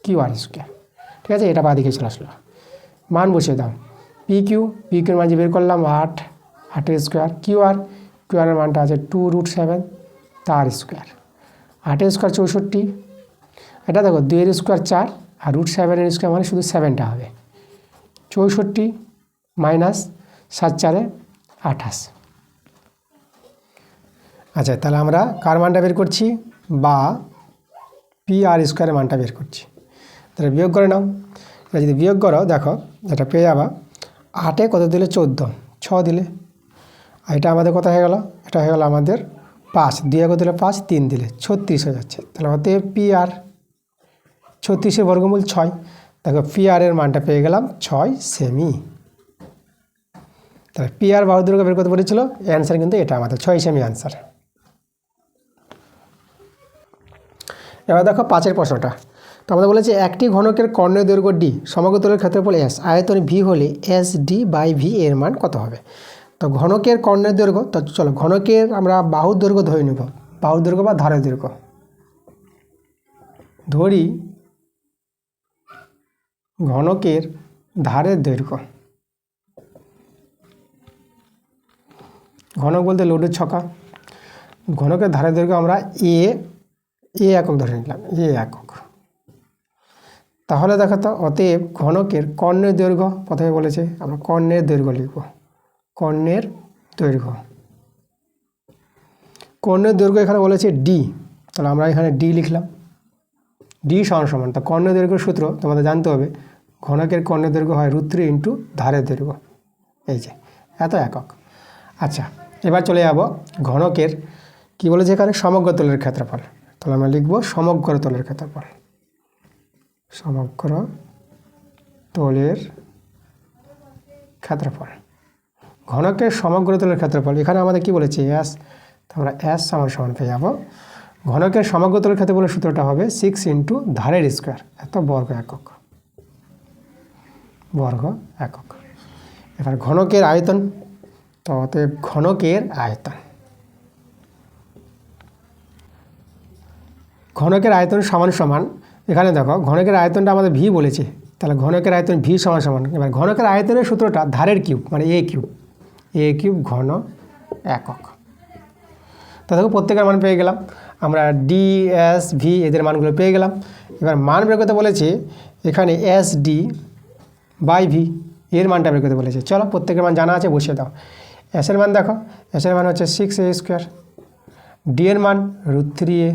QR square. ঠিক আছে, এটা বাদিকে চলে আসলো। মান বসিয়ে দাও। PQর মান যে বের করলাম 8 স্কোয়ার। QR এর মানটা আছে 2√7 তার স্কোয়ার। 8 স্কোয়ার 64। এটা দেখো 2 স্কোয়ার 4 আর √7 স্কোয়ার মানে শুধু 7টা হবে। 64 মাইনাস 7 4 28। আচ্ছা, তাহলে আমরা কার মানটা বের করছি, বা পি আর স্কোয়ারের মানটা বের করছি। তাহলে বিয়োগ করে নাও। এটা যদি বিয়োগ করো, দেখো এটা পেয়ে যাবা 8-এ কত দিলে 14, 6 দিলে। আর এটা আমাদের কত হয়ে গেল, এটা হয়ে গেল আমাদের 5, 2 কত দিলে 5, 3 দিলে 36 হয়ে যাচ্ছে। তাহলে অতএব পি আর 36-এর বর্গমূল 6। দেখো পি আর এর মানটা পেয়ে গেলাম 6 সেমি। তাহলে পি আর বাহুর দৈর্ঘ্য বের করতে বলেছিল, অ্যান্সার কিন্তু এটা আমাদের 6 সেমি অ্যান্সার। এবার দেখো 5-এর প্রশ্নটা। তো আমাদের বলেছে একটি ঘনকের কর্ণের দৈর্ঘ্য ডি, সমগ্র তলের ক্ষেত্রফল এস, আয়তন ভি হলে এস ডি বাই ভি এর মান কত হবে। তো ঘনকের কর্ণের দৈর্ঘ্য, তো চলো ঘনকের আমরা বাহুর দৈর্ঘ্য ধরে নেব, বাহুর দৈর্ঘ্য বা ধারের দৈর্ঘ্য ধরি, ঘনকের ধারের দৈর্ঘ্য, ঘনক বলতে লোডের ছকা, ঘনকের ধারের দৈর্ঘ্য আমরা এ একক ধরে নিলাম, এ একক। তাহলে দেখো তো অতএব ঘনকের কর্ণের দৈর্ঘ্য, প্রথমে বলেছে আমরা কর্ণের দৈর্ঘ্য লিখব, কর্ণের দৈর্ঘ্য, কর্ণের দৈর্ঘ্য এখানে বলেছে ডি, তাহলে আমরা এখানে ডি লিখলাম, ডি সমান। তো কর্ণের দৈর্ঘ্যের সূত্র তোমাদের জানতে হবে, ঘনকের কর্ণের দৈর্ঘ্য হয় √3 ইন্টু ধারের দৈর্ঘ্য, এই যে এত একক। আচ্ছা, এবার চলে যাব ঘনকের কি বলেছে এখানে সমগ্র তলের ক্ষেত্রফল, তাহলে আমরা লিখব সমগ্র তলের ক্ষেত্রফল, সমগ্র তলের ক্ষেত্রফল, ঘনকের সমগ্র তলের ক্ষেত্রফল। এখানে আমাদের কি বলেছে এস, তো আমরা এস সমান পেয়ে যাব, ঘনকের সমগ্র তলের ক্ষেত্রফলের সূত্রটা হবে 6 ইন্টু ধারের স্কোয়ার, এত বর্গ একক, বর্গ একক। এবার ঘনকের আয়তন, তো অতএব ঘনকের আয়তন, ঘনকের আয়তন সমান, এখানে দেখো ঘনকের আয়তনটা আমাদের ভি বলেছে, তাহলে ঘনকের আয়তন ভি সমান। এবার ঘনকের আয়তনের সূত্রটা ধারের কিউব মানে এ কিউব ঘন একক। তা দেখো প্রত্যেকের মান পেয়ে গেলাম আমরা, ডি এস ভি এদের মানগুলো পেয়ে গেলাম। এবার মান বের করতে বলেছে এখানে এস ডি বাই ভি এর মানটা বের করতে বলেছে। চলো প্রত্যেকের মান জানা আছে, বসিয়ে দাও। এসের মান দেখো, এসের মান হচ্ছে 6a স্কোয়ার, ডি এর মান √3a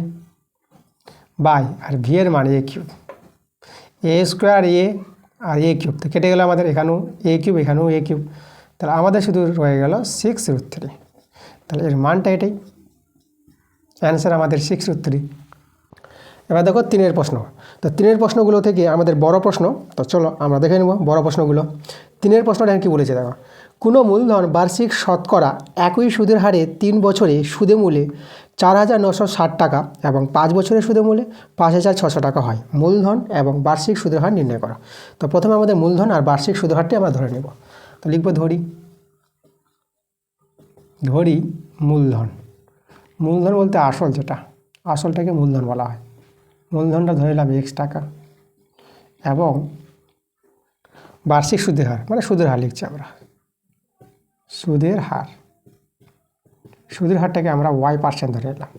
বাই আর ভি এর মান এ কিউব, এ স্কোয়ার এ আর এ কিউব, তো কেটে গেল আমাদের, এখানেও এ কিউব এখানেও এ কিউব, তাহলে আমাদের শুধু রয়ে গেল 6√3। তাহলে এর মানটা এটাই অ্যান্সার আমাদের 6√3। এবার দেখো 3-এর প্রশ্ন। তো 3-এর প্রশ্নগুলো থেকে আমাদের বড় প্রশ্ন, তো চলো আমরা দেখে নেব বড় প্রশ্নগুলো। 3-এর প্রশ্নটা কী বলেছে দেখো, কোনো মূলধন বার্ষিক শতকরা একই সুদের হারে 3 বছরে সুদে মূলে 4,960 টাকা এবং 5 বছরের সুদে মূলে 5,600 টাকা হয়। মূলধন এবং বার্ষিক সুদের হার নির্ণয় করা। তো প্রথমে আমাদের মূলধন আর বার্ষিক সুদের হারটি আমরা ধরে নেব। তো লিখব ধরি মূলধন, মূলধন বলতে আসল, যেটা আসলটাকে মূলধন বলা হয়। মূলধনটা ধরে নিলাম x টাকা এবং বার্ষিক সুদের হার মানে সুদের হার লিখছি আমরা, সুদের হারটাকে আমরা y% ধরে নিলাম।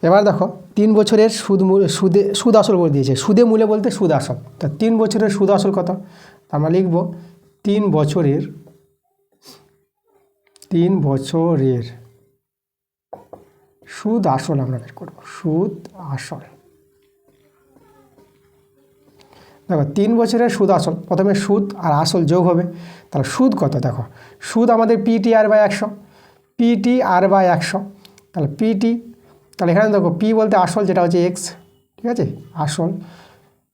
এবার দেখো 3 বছরের সুদ আসল বলে দিয়েছে, সুদে মূলে বলতে সুদ আসল। তা 3 বছরের সুদ আসল কত, আমরা লিখব 3 বছরের সুদ আসল আমরা বের করব, সুদ আসল। দেখো 3 বছরের সুদ আসল, প্রথমে সুদ আর আসল যোগ হবে, তাহলে সুদ কত দেখো, সুদ আমাদের PTR/100, PTR/100, তাহলে PT, তাহলে এখানে দেখো P বলতে আসল যেটা হচ্ছে X, ঠিক আছে আসল।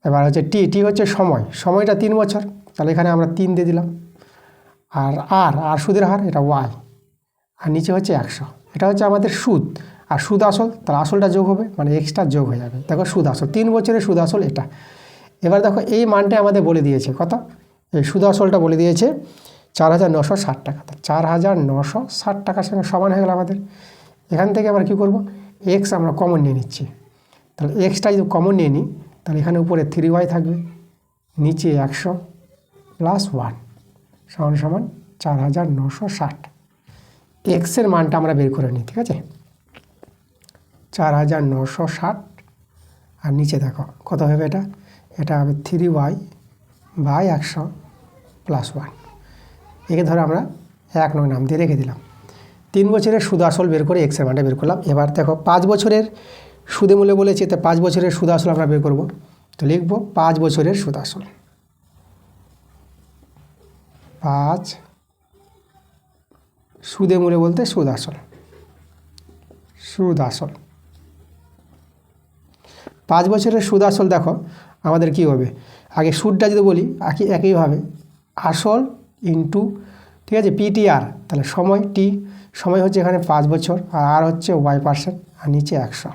এবার হচ্ছে টি হচ্ছে সময়টা 3 বছর, তাহলে এখানে আমরা 3 দিয়ে দিলাম। আর সুদের হার এটা Y, আর নিচে হচ্ছে 100, এটা হচ্ছে আমাদের সুদ আর সুদ আসল, তাহলে আসলটা যোগ হবে মানে এক্সট্রা যোগ হয়ে যাবে। দেখো সুদ আসল 3 বছরের সুদ আসল এটা। এবার দেখো এই মানটা আমাদের বলে দিয়েছে কত, এই সুদ আসলটা বলে দিয়েছে 4,960 টাকা। 4,960 টাকার সঙ্গে সমান হয়ে গেল আমাদের। এখান থেকে আবার কী করব, এক্স আমরা কমন নিয়ে নিচ্ছি, তাহলে এক্সটা যদি কমন নিয়ে নিই তাহলে এখানে উপরে 3y থাকবে, নিচে 100 + 1 সমান 4,960। এক্সের মানটা আমরা বের করে নিই, ঠিক আছে 4,960, আর নিচে দেখো কত হবে, এটা হবে 3y/100 + 1। একে ধরে আমরা 1 নং নাম দিয়ে রেখে দিলাম। 3 বছরের সুদ আসল বের করে এক্সের মানটা বের করলাম। এবার দেখো 5 বছরের সুদে মূল্য বলেছে, তো 5 বছরের সুদ আসল আমরা বের করব। তো লিখব 5 বছরের সুদ আসল, 5 সুদে মূল্য বলতে সুদ আসল, সুদ আসল 5 বছরের সুদ আসল। দেখো আমাদের কি হবে, আগে সুদটা যদি বলি একইভাবে আসল ইন্টু, ঠিক আছে, পিটিআর, তাহলে সময় টি, সময় হচ্ছে এখানে 5 বছর, আর হচ্ছে y%, আর নিচে 100,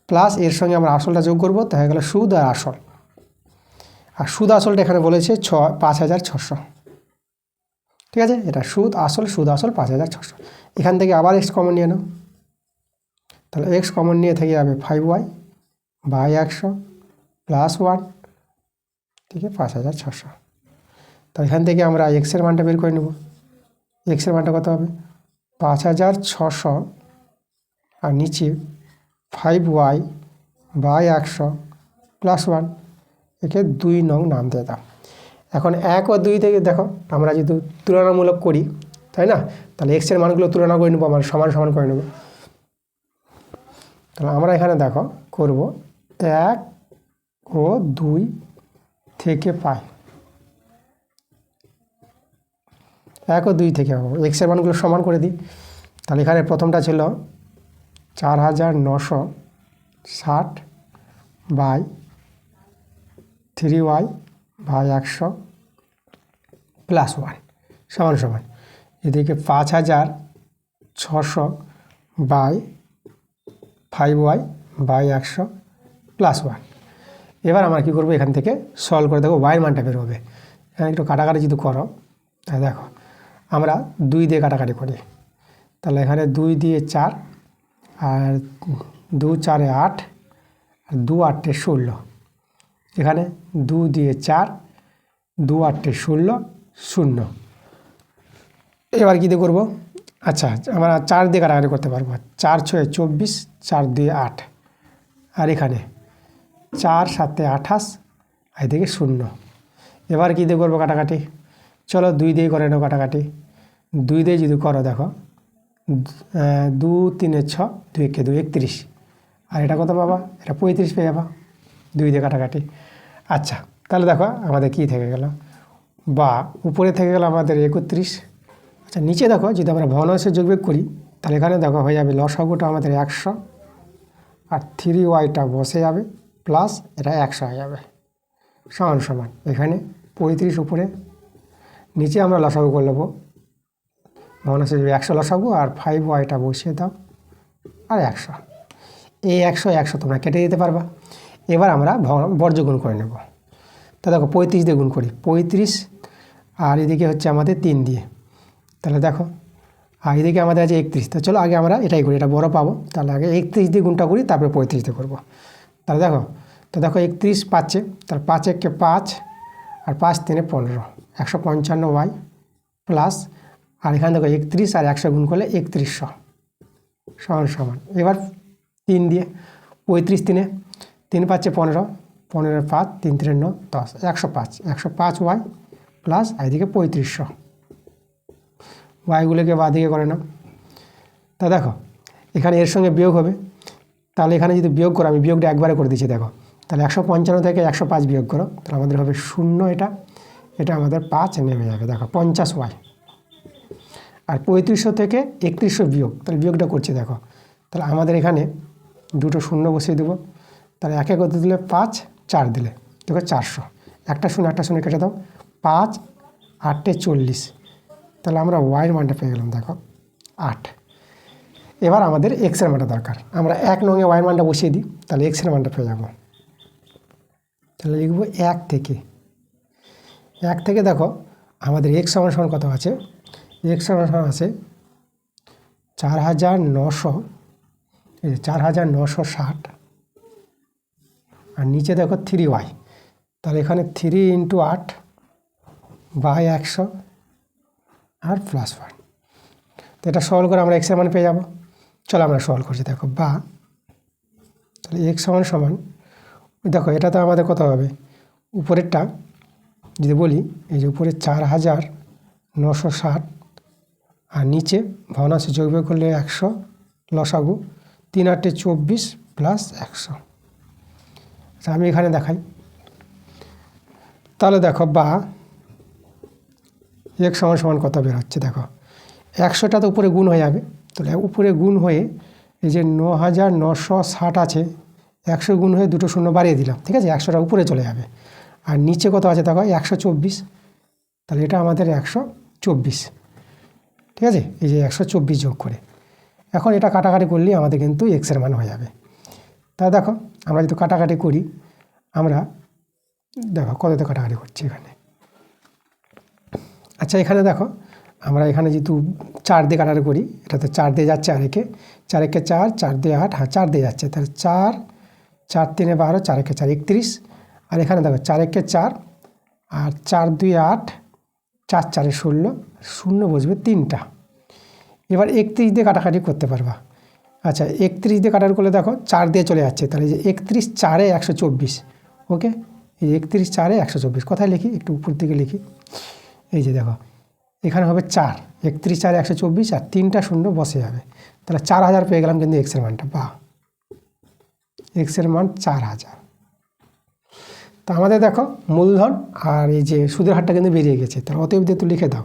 প্লাস এর সঙ্গে আমরা আসলটা যোগ করবো, তাহলে গেল সুদ আর আসল। আর সুদ আসলটা এখানে বলেছে 5600, ঠিক আছে, এটা সুদ আসল 5600। এখান থেকে আবার এক্স কমন নিয়ে নাও, তাহলে এক্স কমন নিয়ে থেকে যাবে 5y বাই 100 প্লাস 1, ঠিক আছে, 5600। তো এখান থেকে আমরা এক্সের মানটা বের করে নেব। এক্সের মানটা কত হবে, 5600, আর নিচে 5y বাই 100 প্লাস 1, একে 2 নং নাম দিয়ে দাও। এখন 1 ও 2 থেকে দেখো আমরা যদি তুলনামূলক করি, তাই না, তাহলে এক্সের মানগুলো তুলনা করে নেবো, আমরা সমান সমান করে নেব। তাহলে আমরা এখানে দেখো করব 1 ও 2 থেকে পাই, 1 ও 2 থেকে পাবো, এক্সের মানগুলো সমান করে দিই। তাহলে এখানে প্রথমটা ছিল 4960 বাই 3y বাই 100 প্লাস 1 সমান সমান, এদিকে 5600 বাই 5y বাই 100 প্লাস 1। এবার আমরা কী করবো, এখান থেকে সলভ করে দেখো ওয়াইয়ের মানটা বের হবে। এখানে একটু কাটাকাটি যদি করো, তাহলে দেখো আমরা 2 দিয়ে কাটাকাটি করি, তাহলে এখানে 2 দিয়ে 4, আর 2 4 8, আর 2 8 16, এখানে 2 দিয়ে 4, 2 8 16 0। এবার কী দিয়ে করবো, আচ্ছা আমরা 4 দিয়ে কাটাকাটি করতে পারবো, 4 6 24, 4 2 8, আর এখানে 4 7 28, আর এদিকে 0। এবার কী দিয়ে করবো কাটাকাটি, চলো 2 দিয়ে করে নাও কাটাকাটি। 2 দিয়ে যদি করো দেখো 2 3 6, 2 1 2 31, আর এটা কত পাবা, এটা 35 পেয়ে যাবা 2 দিয়ে কাটাকাটি। আচ্ছা তাহলে দেখো আমাদের কি থেকে গেল, বা উপরে থেকে গেল আমাদের 31। আচ্ছা নিচে দেখো যদি আমরা ভগ্নাংশের যোগবিয়োগ করি, তাহলে এখানে দেখো হয়ে যাবে লসাগুটা আমাদের 100, আর 3yটা বসে যাবে, প্লাস এটা 100 হয়ে যাবে, সমান সমান এখানে 35 উপরে, নিচে আমরা লসাগু করে নেবো, ভগ্নাংশের 100 লসাগু, আর 5yটা বসিয়ে দাও, আর 100, এই 100 100 তোমরা কেটে দিতে পারবা। এবার আমরা বর্জ্যগুণ করে নেব। তা দেখো 35 দিয়ে গুণ করি, 35, আর এদিকে হচ্ছে আমাদের 3 দিয়ে, তাহলে দেখো আর এদিকে আমাদের আছে 31। তো চলো আগে আমরা এটাই করি, এটা বড় পাবো, তাহলে আগে 31 দিয়ে গুণটা করি, তারপরে 35 দিয়ে করবো। তাহলে দেখো, তো দেখো 31 পাচ্ছে, তাহলে 5 1 5, আর 5 3 15, 155y প্লাস, আর এখানে দেখো 31 আর 100 গুণ করলে 3100 সমান সমান। এবার 3 দিয়ে 35 3 3 পাচ্ছে 15, 15 5 3 3 9 10, 105, 105y প্লাস এদিকে 3500, ওয়াইগুলোকে বাদিকে করে নাও। তা দেখো এখানে এর সঙ্গে বিয়োগ হবে, তাহলে এখানে যদি বিয়োগ করো, আমি বিয়োগটা একবারে করে দিচ্ছি দেখো, তাহলে 155 থেকে 105 বিয়োগ করো, তাহলে আমাদের হবে 0, এটা আমাদের 5 নেমে যাবে, দেখো 50y। আর 3500 থেকে 3100 বিয়োগ, তাহলে বিয়োগটা করছি দেখো, তাহলে আমাদের এখানে দুটো 0 বসিয়ে দেবো, তাহলে 1 কত দিলে 5, 4 দিলে দেখো 400, একটা 0 কেটে দাও, 5 8 40, তাহলে আমরা ওয়াইয়ের মানটা পেয়ে গেলাম দেখো 8। এবার আমাদের এক্সের মানটা দরকার, আমরা 1 নঙে ওয়াইয়ের মানটা বসিয়ে দিই, তাহলে এক্সের মানটা পেয়ে যাবো। তাহলে লিখবো 1 থেকে দেখো আমাদের এক্স সমান সমান কত আছে, এক্স সমান সমান আছে 4900, এই 4960, আর নিচে দেখো 3y, তাহলে এখানে 3 × 8 বাই 100 আর প্লাস 1। তো এটা সলভ করে আমরা এক্সের মান পেয়ে যাবো। চলো আমরা সলভ করছি দেখো, বা তাহলে এক্স সমান সমান, দেখো এটা তো আমাদের কত হবে, উপরেরটা যদি বলি, এই যে উপরে 4960 আর নিচে ভগ্নাংশে যোগ বিয়োগ করলে 100 লসাগু 3 × 8 = 24 প্লাস 100। আচ্ছা আমি এখানে দেখাই, তাহলে দেখো বা x সমান কত বের হচ্ছে দেখো, 100টা তো উপরে গুণ হয়ে যাবে, তাহলে উপরে গুণ হয়ে এই যে 9960 আছে, 100 গুণ হয়ে দুটো শূন্য বাড়িয়ে দিলাম, ঠিক আছে, 100টা উপরে চলে যাবে। আর নিচে কত আছে দেখো 124, তাহলে এটা আমাদের 124, ঠিক আছে, এই যে 124 যোগ করে এখন এটা কাটাকাটি করলে আমাদের কিন্তু এক্সের মান হয়ে যাবে। তাহলে দেখো আমরা যদি কাটাকাটি করি, আমরা দেখো কততে কাটাকাটি করছি এখানে। আচ্ছা এখানে দেখো আমরা এখানে যেহেতু 4 দিয়ে কাটাকাটি করি, এটা তো 4 দিয়ে যাচ্ছে, আর একে 4 একে 4, 4 দিয়ে 8, হ্যাঁ 4 দিয়ে যাচ্ছে, তাহলে 4, 4 3 12, 4 একে 4 31, আর এখানে দেখো 4 একে 4 আর 4 2 8, 4 4 16, শূন্য বসবে 3টা। এবার 31 দিয়ে কাটাকাটি করতে পারবা। আচ্ছা 31 দিয়ে কাটাকাটি করলে দেখো 4 দিয়ে চলে যাচ্ছে, তাহলে যে 31 4 124, ওকে, এই 31 4 124 কোথায় লিখি, একটু উপর দিকে লিখি, এই যে দেখো এখানে হবে 4, 31 4 124 আর 3টা শূন্য বসে যাবে, তাহলে 4000 পেয়ে গেলাম কিন্তু এক্সের মানটা, বা এক্সের মান 4000। তো আমাদের দেখো মূলধন আর এই যে সুদের হারটা কিন্তু বেরিয়ে গেছে, তাহলে অতএব দিয়ে তো লিখে দাও,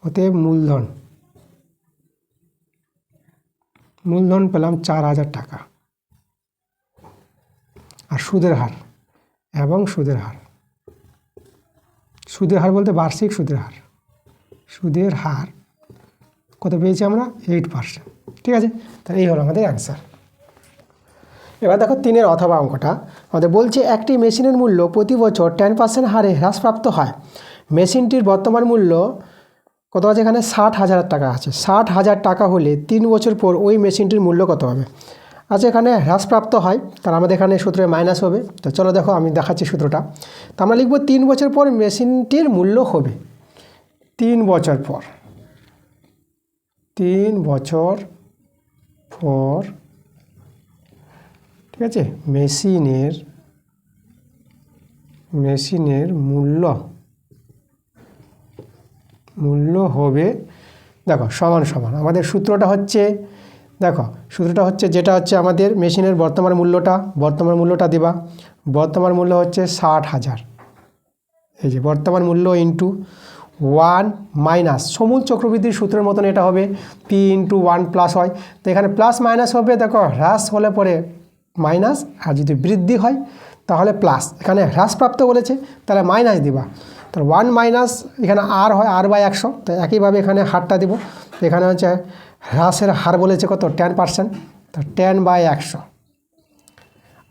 অতএব মূলধন পেলাম 4000 টাকা, আর সুদের হার এবং সুদের হার বলতে বার্ষিক সুদের হার কত পেয়েছি আমরা 8%, ঠিক আছে, তাহলে এই হলো আমাদের অ্যান্সার। এবার দেখো 3 অথবা অঙ্কটা আমাদের বলছে একটি মেশিনের মূল্য প্রতি বছর 10% হারে হ্রাসপ্রাপ্ত হয়, মেশিনটির বর্তমান মূল্য কত আছে, এখানে 60,000 টাকা আছে, 60,000 টাকা হলে 3 বছর পর ওই মেশিনটির মূল্য কত হবে। আচ্ছা এখানে হ্রাসপ্রাপ্ত হয়, তার আমাদের এখানে সূত্রে মাইনাস হবে, তো চলো দেখো আমি দেখাচ্ছি সূত্রটা। তো আমরা লিখব 3 বছর পর মেশিনটির মূল্য হবে, 3 বছর পর ঠিক আছে, মেশিনের মূল্য হবে দেখো সমান আমাদের সূত্রটা হচ্ছে, দেখো সূত্রটা হচ্ছে যেটা হচ্ছে আমাদের মেশিনের বর্তমান মূল্যটা দিবা, বর্তমান মূল্য হচ্ছে 60,000, এই যে বর্তমান মূল্য ইন্টু 1 মাইনাস সমূল চক্রবৃদ্ধির সূত্রের মতন এটা হবে P × 1 প্লাস হয়, তো এখানে প্লাস মাইনাস হবে, দেখো হ্রাস হলে পরে মাইনাস, আর যদি বৃদ্ধি হয় তাহলে প্লাস, এখানে হ্রাসপ্রাপ্ত বলেছে তাহলে মাইনাস দিবা, তাহলে 1 মাইনাস এখানে আর হয় R/100, তো একইভাবে এখানে হারটা দিব, এখানে হচ্ছে হ্রাসের হার বলেছে কত 10%, তো 10/100,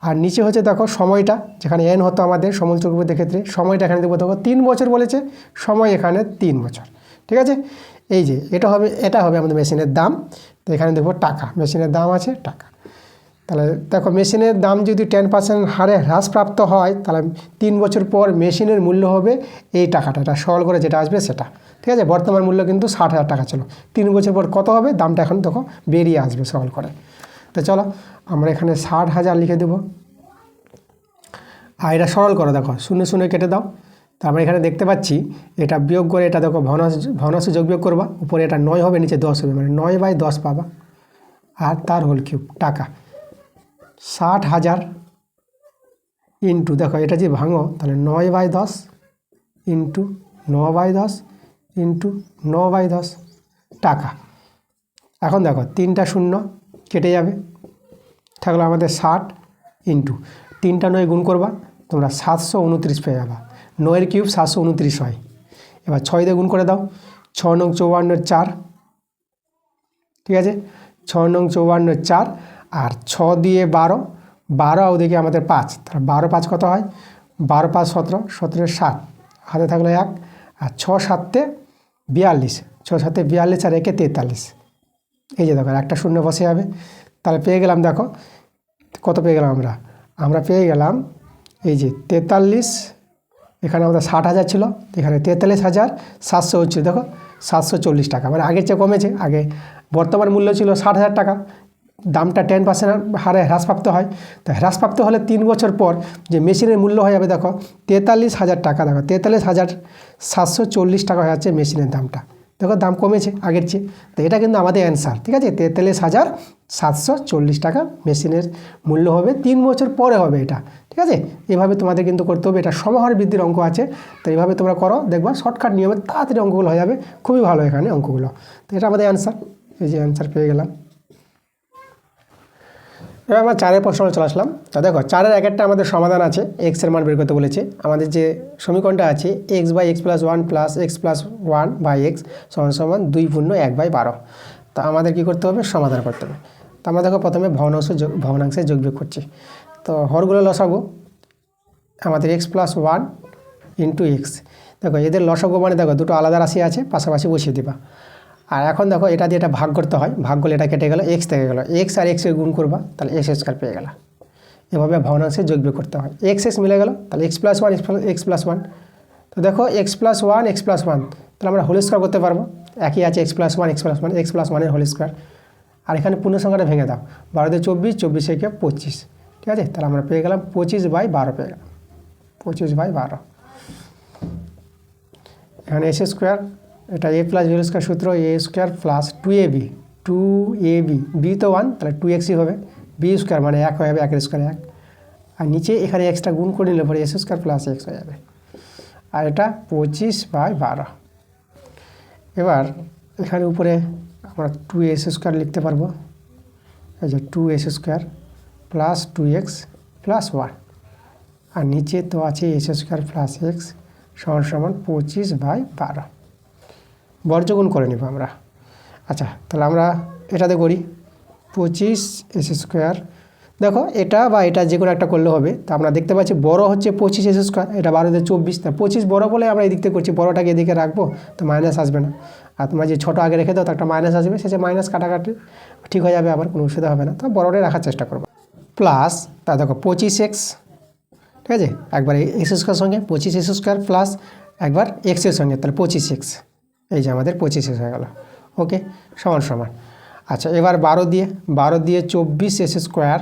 আর নিচে হচ্ছে দেখো সময়টা, যেখানে n হতো আমাদের সমূল চক্রবৃদ্ধির ক্ষেত্রে, সময়টা এখানে দেবো দেখো 3 বছর বলেছে, সময় এখানে 3 বছর, ঠিক আছে, এই যে এটা হবে আমাদের মেশিনের দাম, তো এখানে দেবো টাকা, মেশিনের দাম আছে টাকা। তাহলে দেখো মেশিনের দাম যদি 10% হারে হ্রাসপ্রাপ্ত হয়, তাহলে 3 বছর পর মেশিনের মূল্য হবে এই টাকাটা, এটা সরল করে যেটা আসবে সেটা, ঠিক আছে, বর্তমান মূল্য কিন্তু 60,000 টাকা ছিল, 3 বছর পর কত হবে দামটা এখন দেখো বেরিয়ে আসবে সরল করে। তো চলো আমরা এখানে 60,000 লিখে দেবো, আর এটা সরল করো, দেখো 0 0 কেটে দাও, তারপরে এখানে দেখতে পাচ্ছি এটা বিয়োগ করে, এটা দেখো ভগ্নাংশ যোগ বিয়োগ করবা, উপরে এটা 9 হবে নিচে 10 হবে, মানে 9/10 পাবা, আর তার হোল কিউব টাকা 60,000 ইন্টু, দেখো এটা যে ভাঙো তাহলে 9/10 ইন্টু 9/10 ইন্টু 9/10 টাকা। এখন দেখো 3টা শূন্য কেটে যাবে, থাকলো আমাদের 60 ইন্টু 3টা 9 গুণ করবা, তোমরা 729 পেয়ে যাবা, 9 কিউব 729 হয়। এবার 6 দিয়ে গুণ করে দাও, 6 নং 54 4, ঠিক আছে, 6 নং 54 4, আর 6 দিয়ে 12 ওদিকে আমাদের 5, তাহলে 12 5 কত হয়, 12 5 17, 17 7, হাতে থাকলো 1, আর 6 7 42, 6 7 42 আর 1 43, এই যে দেখো একটা শূন্য বসে যাবে, তাহলে পেয়ে গেলাম, দেখো কত পেয়ে গেলাম আমরা পেয়ে গেলাম এই যে 43, এখানে আমাদের 60,000 ছিল, এখানে 43,700 হচ্ছে, দেখো 740 টাকা, মানে আগের চেয়ে কমেছে, আগে বর্তমান মূল্য ছিল 60,000 টাকা, দামটা 10% হারে হ্রাসপ্রাপ্ত হয়, তো হ্রাসপ্রাপ্ত হলে 3 বছর পর যে মেশিনের মূল্য হয়ে যাবে দেখো 43,000 টাকা, দেখো 43,740 টাকা হয়ে যাচ্ছে মেশিনের দামটা, দেখো দাম কমেছে আগের চেয়ে। তো এটা কিন্তু আমাদের অ্যান্সার, ঠিক আছে। 43,740 টাকা মেশিনের মূল্য হবে, 3 বছর পরে হবে এটা, ঠিক আছে। এভাবে তোমাদের কিন্তু করতে হবে, এটা সমহার বৃদ্ধির অঙ্ক আছে। তো এইভাবে তোমরা করো, দেখবা শর্টকাট নিয়মে তাড়াতাড়ি অঙ্কগুলো হয়ে যাবে, খুবই ভালো এখানে অঙ্কগুলো। তো এটা আমাদের অ্যান্সার, এই যে অ্যান্সার পেয়ে গেলাম। এবার আমরা 4 প্রশ্নে চলে আসলাম। তো দেখো 4-এর একটা আমাদের সমাধান আছে, এক্সের মান বের করতে বলেছে। আমাদের যে সমীকরণটা আছে x/x+1 + x+1/x = 2 × 1/12। তো আমাদের কী করতে হবে, সমাধান করতে হবে। তো আমরা দেখো প্রথমে ভগ্নাংশে যোগ বিয়োগ করছি। তো হরগুলো লসাগু আমাদের x+1 × x। দেখো এদের লসাগু মানে দেখো দুটো আলাদা রাশি আছে, পাশাপাশি বসিয়ে দিবা। আর এখন দেখো এটা দিয়ে এটা ভাগ করতে হয়, ভাগ করলে এটা কেটে গেল, এক্স থেকে গেল, এক্স আর এক্সের গুণ করবা, তাহলে x² পেয়ে গেল। এভাবে ভগ্নাংশে যোগ বিয়োগ করতে হয়। এক্স মিলে গেল, তাহলে x+1 x+1। তো দেখো x+1 x+1, তাহলে আমরা হোল স্কোয়ার করতে পারবো, একই আছে x+1 x+1 x+1-এর হোল স্কোয়ার। আর এখানে পূর্ণ সংখ্যাটা ভেঙে দাও, 12 × 24 24 × 25, ঠিক আছে। তাহলে আমরা পেয়ে গেলাম 25/12 পেয়ে গেলাম, 25/12। এখানে s², এটা a + b² সূত্র, a² + 2ab, 2ab, b তো 1, তাহলে 2x হবে, b² মানে 1 হয়ে যাবে, 1-এর স্কোয়ার 1। আর নিচে এখানে এক্সটা গুণ করে নিলে পরে s² + x হয়ে যাবে। আর এটা 25/12। এবার এখানে উপরে আমরা 2s² লিখতে পারবো, এই যে 2s² + 2x + 1। আর নিচে তো আছে s² + x = 25/12। বর্জগুণ করে নেব আমরা। আচ্ছা, তাহলে আমরা এটাতে করি 25s²। দেখো এটা বা এটা যে কোনো একটা করলে হবে। তা আমরা দেখতে পাচ্ছি বড় হচ্ছে 25s², এটা 12 × 24, তা 25 বড় বলে আমরা এই দিক থেকে করছি, বড়টাকে এদিকে রাখবো, তো মাইনাস আসবে না। আর তোমরা যে ছোটো আগে রেখে দাও, তো একটা মাইনাস আসবে, শেষে মাইনাস কাটাকাটি ঠিক হয়ে যাবে, আবার কোনো অসুবিধা হবে না। তো বড়টাই রাখার চেষ্টা করবো। প্লাস, তা দেখো 25x, ঠিক আছে, একবার x² সঙ্গে 25s² প্লাস একবার x-এর সঙ্গে, তাহলে 25x, এই যে আমাদের 25x হয়ে গেল। ওকে, সমান। আচ্ছা, এবার 12 দিয়ে 24s²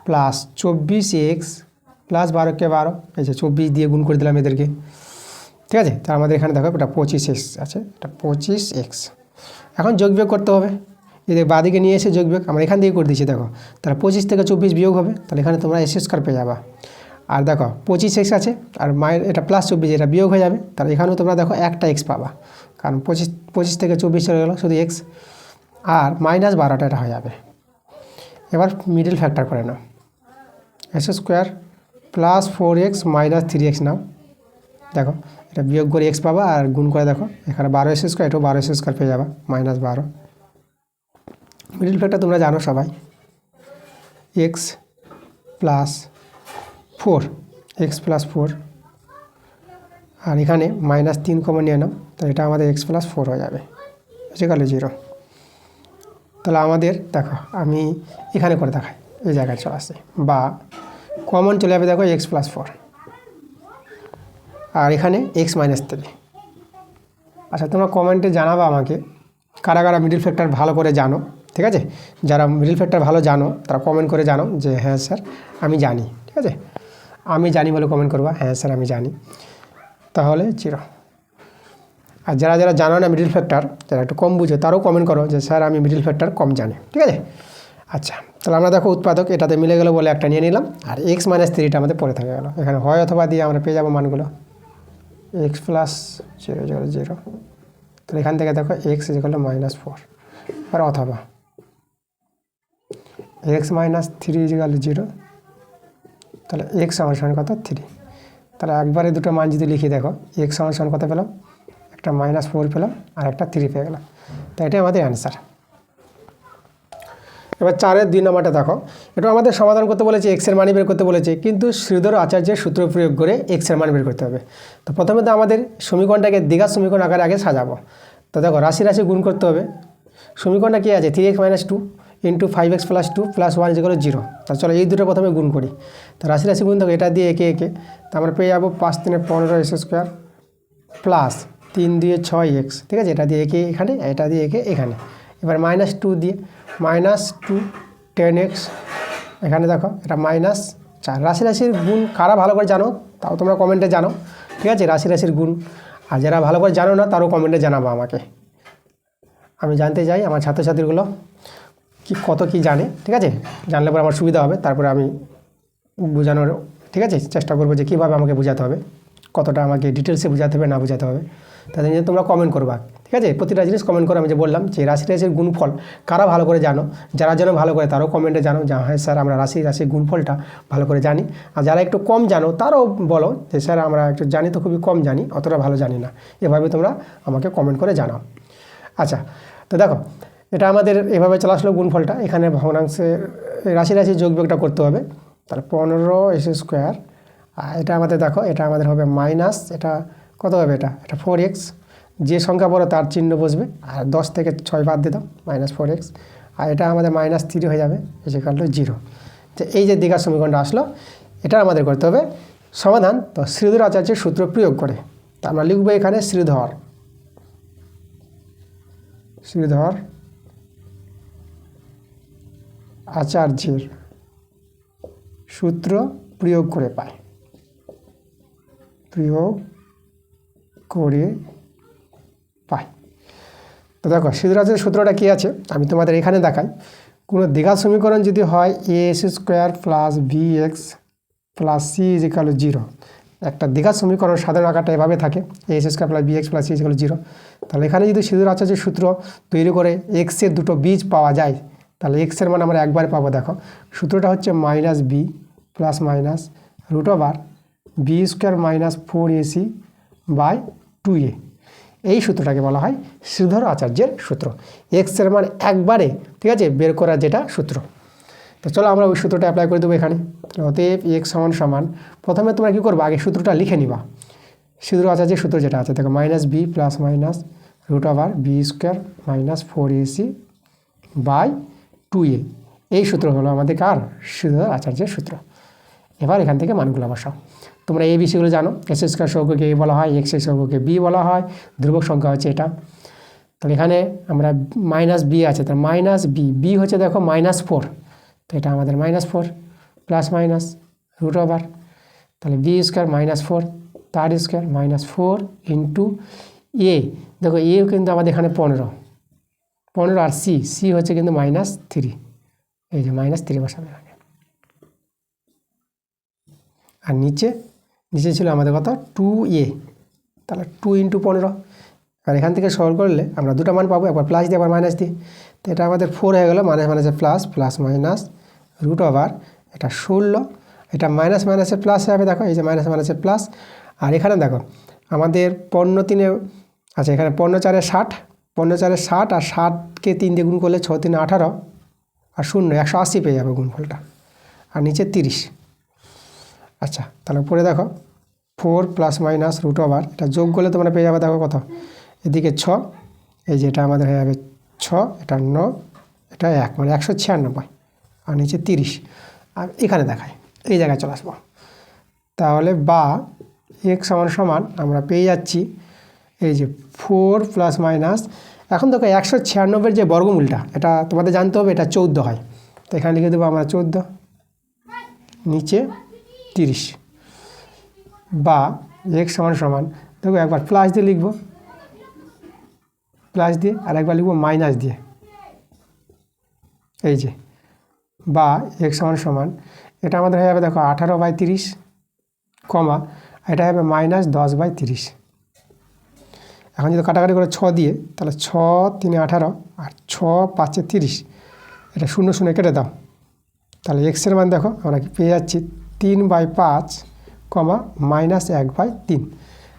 প্লাস 24x প্লাস 12 × 12, এই যে 24 দিয়ে গুণ করে দিলাম এদেরকে, ঠিক আছে। তা আমাদের এখানে দেখো এটা 25x আছে, এটা 25x। এখন যোগ বিয়োগ করতে হবে, এদের বাদিকে নিয়ে এসে যোগ বিয়োগ আমরা এখান থেকে করে দিচ্ছি। দেখো তাহলে 25 থেকে 24 বিয়োগ হবে, তাহলে এখানে তোমরা s² পেয়ে যাবা। আর দেখো 25x আছে, আর মায়ের এটা +24, এটা বিয়োগ হয়ে যাবে, তাহলে এখানেও তোমরা দেখো একটা x পাবা, কারণ 25 থেকে 24 চলে গেলো, শুধু x। আর -12টা এটা হয়ে যাবে। এবার মিডল ফ্যাক্টর করে নাও, s² + 4x - 3x নাও। দেখো এটা বিয়োগ করে x পাবা, আর গুণ করে দেখো এখানে 12s², এটাও 12s² পেয়ে যাবা, -12। মিডল ফ্যাক্টর তোমরা জানো সবাই, x + 4, x + 4, আর এখানে -3 কমন নিয়ে নাও, তো এটা আমাদের x + 4 হয়ে যাবে, গেল 0। তাহলে আমাদের দেখো আমি এখানে করে দেখাই, এই জায়গায় চলে আসছে, বা কমন চলে যাবে, দেখো x + 4, আর এখানে x - 3। আচ্ছা, তোমরা কমেন্টে জানাবা আমাকে কারা কারা মিডল ফ্যাক্টর ভালো করে জানো, ঠিক আছে। যারা মিডল ফ্যাক্টর ভালো জানো তারা কমেন্ট করে জানো যে হ্যাঁ স্যার আমি জানি, ঠিক আছে। আমি জানি বলে কমেন্ট করবা, হ্যাঁ স্যার আমি জানি, তাহলে 0। আর যারা যারা জানো না মিডল ফ্যাক্টর, যারা একটু কম বুঝে, তারাও কমেন্ট করো যে স্যার আমি মিডল ফ্যাক্টর কম জানি, ঠিক আছে। আচ্ছা, তাহলে আমরা দেখো উৎপাদক এটাতে মিলে গেলো বলে একটা নিয়ে নিলাম, আর x - 3টা আমাদের পরে থেকে গেলো, এখানে হয় অথবা দিয়ে আমরা পেয়ে যাবো মানগুলো, x + 0 = 0। তাহলে এখান থেকে দেখো x = -4, আর অথবা x - 3 = 0, তাহলে x = কত, 3। তাহলে একবারে দুটো মান যদি লিখি, দেখো x = কত পেলাম, একটা -4 পেলাম, আর একটা 3 পেয়ে গেলাম। তো এটাই আমাদের অ্যান্সার। এবার 4-এর 2 নম্বরটা দেখো, এটা আমাদের সমাধান করতে বলেছে, x-এর মান বের করতে বলেছে, কিন্তু শ্রীধর আচার্যের সূত্র প্রয়োগ করে x-এর মান বের করতে হবে। তো প্রথমে তো আমাদের সমীকরণটাকে দ্বিঘাত সমীকরণ আকারে আগে সাজাবো। তো দেখো রাশি রাশি গুণ করতে হবে। সমীকরণটা কী আছে, 3x - 2 × 5x + 2 + 1 = 0। তা চলো এই দুটো প্রথমে গুণ করি। তো রাশি রাশি গুণ দেখো, এটা দিয়ে একে, তো আমরা পেয়ে যাবো 5 × 3 = 15s² প্লাস 3 × 2 = 6x, ঠিক আছে। এটা দিয়ে একে এখানে, এটা দিয়ে একে এখানে। এবার -2 দিয়ে -2 10x, এখানে দেখো এটা -4। রাশি রাশির গুণ কারা ভালো করে জানো তাও তোমরা কমেন্টে জানো, ঠিক আছে, রাশি রাশির গুণ। আর যারা ভালো করে জানো না তারও কমেন্টে জানাবো আমাকে। আমি জানতে চাই আমার ছাত্রছাত্রীগুলো কত কি জানে, ঠিক আছে? জানলে পরে আমার সুবিধা হবে, তারপরে আমি বোঝানোর, ঠিক আছে, চেষ্টা করবো যে কীভাবে আমাকে বোঝাতে হবে, কতটা আমাকে ডিটেলসে বোঝাতে হবে না বোঝাতে হবে। তাদের জন্য তোমরা কমেন্ট করবা, ঠিক আছে? প্রতিটা জিনিস কমেন্ট করে, আমি যে বললাম যে রাশির গুণফল কারা ভালো করে জানো, যারা যেন ভালো করে তারাও কমেন্টে জানো যে হ্যাঁ স্যার আমরা রাশির গুণফলটা ভালো করে জানি। আর যারা একটু কম জানো তারাও বলো যে স্যার আমরা একটু জানি তো খুবই কম জানি, অতটা ভালো জানি না। এভাবে তোমরা আমাকে কমেন্ট করে জানাও। আচ্ছা, তো দেখো এটা আমাদের এভাবে চলে আসলো গুণফলটা। এখানে ভগ্নাংশে রাশি যোগবিয়োগটা করতে হবে। তাহলে 15s², আর এটা আমাদের দেখো এটা আমাদের হবে মাইনাস, এটা কত হবে, এটা 4x, যে সংখ্যা বড় তার চিহ্ন বসবে, আর 10 থেকে 6 বাদ দিয়ে দাও, -4x, আর এটা আমাদের -3 হয়ে যাবে, =0। তো এই যে দ্বিঘাত সমীকরণটা আসলো, এটা আমাদের করতে হবে সমাধান। তো শ্রীধর আচার্যের সূত্র প্রয়োগ করে, তা আমরা লিখবো এখানে শ্রীধর আচার্যের সূত্র প্রয়োগ করে পায়, তো দেখো শ্রীধর আচার্যের সূত্রটা কী আছে আমি তোমাদের এখানে দেখাই। কোনো দ্বিঘাত সমীকরণ যদি হয় a² + bx + c = 0, একটা দ্বিঘাত সমীকরণ সাধারণ আকারটা এভাবে থাকে a² + bx + c = 0। তাহলে এখানে যদি শ্রীধর আচার্যের সূত্র তৈরি করে x-এর দুটো বীজ পাওয়া যায়, তাহলে x-এর মান আমরা একবারে পাবো। দেখো সূত্রটা হচ্ছে -b ± √b² - 4ac/2a। এই সূত্রটাকে বলা হয় শ্রীধর আচার্যের সূত্র, x-এর মান একবারে, ঠিক আছে, বের করার যেটা সূত্র। তো চলো আমরা ওই সূত্রটা অ্যাপ্লাই করে দেবো এখানে। অতএব x = প্রথমে তোমরা কী করবে, আগে সূত্রটা লিখে নিবা। শ্রীধর আচার্যের সূত্র যেটা আছে দেখো -b ± √b² - 4ac/2a। এই সূত্র হলো আমাদের কার, শ্রীধর আচার্যের সূত্র। এবার এখান থেকে মানগুলো বসাও। তোমরা এই বিষয়গুলো জানো, s² সহগকে a বলা হয়, x সহগকে b বলা হয়, ধ্রুবক সংখ্যা হচ্ছে এটা। তাহলে এখানে আমরা -b আছে, তাহলে -b হচ্ছে দেখো -4, তো এটা আমাদের -4 ± √, তাহলে b² -4 তার স্কোয়ার -4 * a। দেখো a কিন্তু আমাদের এখানে 15, আর c হচ্ছে কিন্তু -3, এই যে -3 বসাবে এখানে। আর নিচে ছিল আমাদের কত, 2a, তাহলে 2 × 15। আর এখান থেকে সরল করলে আমরা দুটো মান পাবো, একবার প্লাস দিয়ে একবার মাইনাস দিয়ে। তো এটা আমাদের 4 হয়ে গেলো, মাইনাসে প্লাস, প্লাস মাইনাস √, এটা 16, এটা মাইনাসে প্লাস হবে, দেখো এই যে মাইনাসে প্লাস। আর এখানে দেখো আমাদের 15×3, আচ্ছা এখানে 15×4 = 60, 15×4 = 60, আর 60কে 3 দিয়ে গুণ করলে 6×3 = 18, আর 0 180 পেয়ে যাবে গুণফলটা, আর নিচে 30। আচ্ছা তাহলে উপরে দেখো 4 ± √, এটা যোগ করলে তোমরা পেয়ে যাবে, দেখো কত, এদিকে 6, এই যে এটা আমাদের হয়ে যাবে 6, এটা 9, এটা 1, মানে 196, আর নিচে 30। আর এখানে দেখায় এই জায়গায় চলে আসবো। তাহলে বা x = আমরা পেয়ে যাচ্ছি এই যে 4 ± এখন দেখো 196 যে বর্গমূলটা, এটা তোমাদের জানতে হবে, এটা 14 হয়। তো এখানে লিখে দেবো আমরা 14, নিচে 30, বা x = দেখো একবার প্লাস দিয়ে লিখবো, প্লাস দিয়ে, আর একবার লিখবো মাইনাস দিয়ে, এই যে বা x = এটা আমাদের হয়ে যাবে দেখো 18/30, কমা এটা হবে -10/30। এখন যদি কাটাকাটি করে 6 দিয়ে, তাহলে 6 × 3 = 18, আর 6 × 5 = 30, এটা 0 0 কেটে দাও। তাহলে x-এর মান দেখো আমরা কি পেয়ে যাচ্ছি 3/5, -1/3।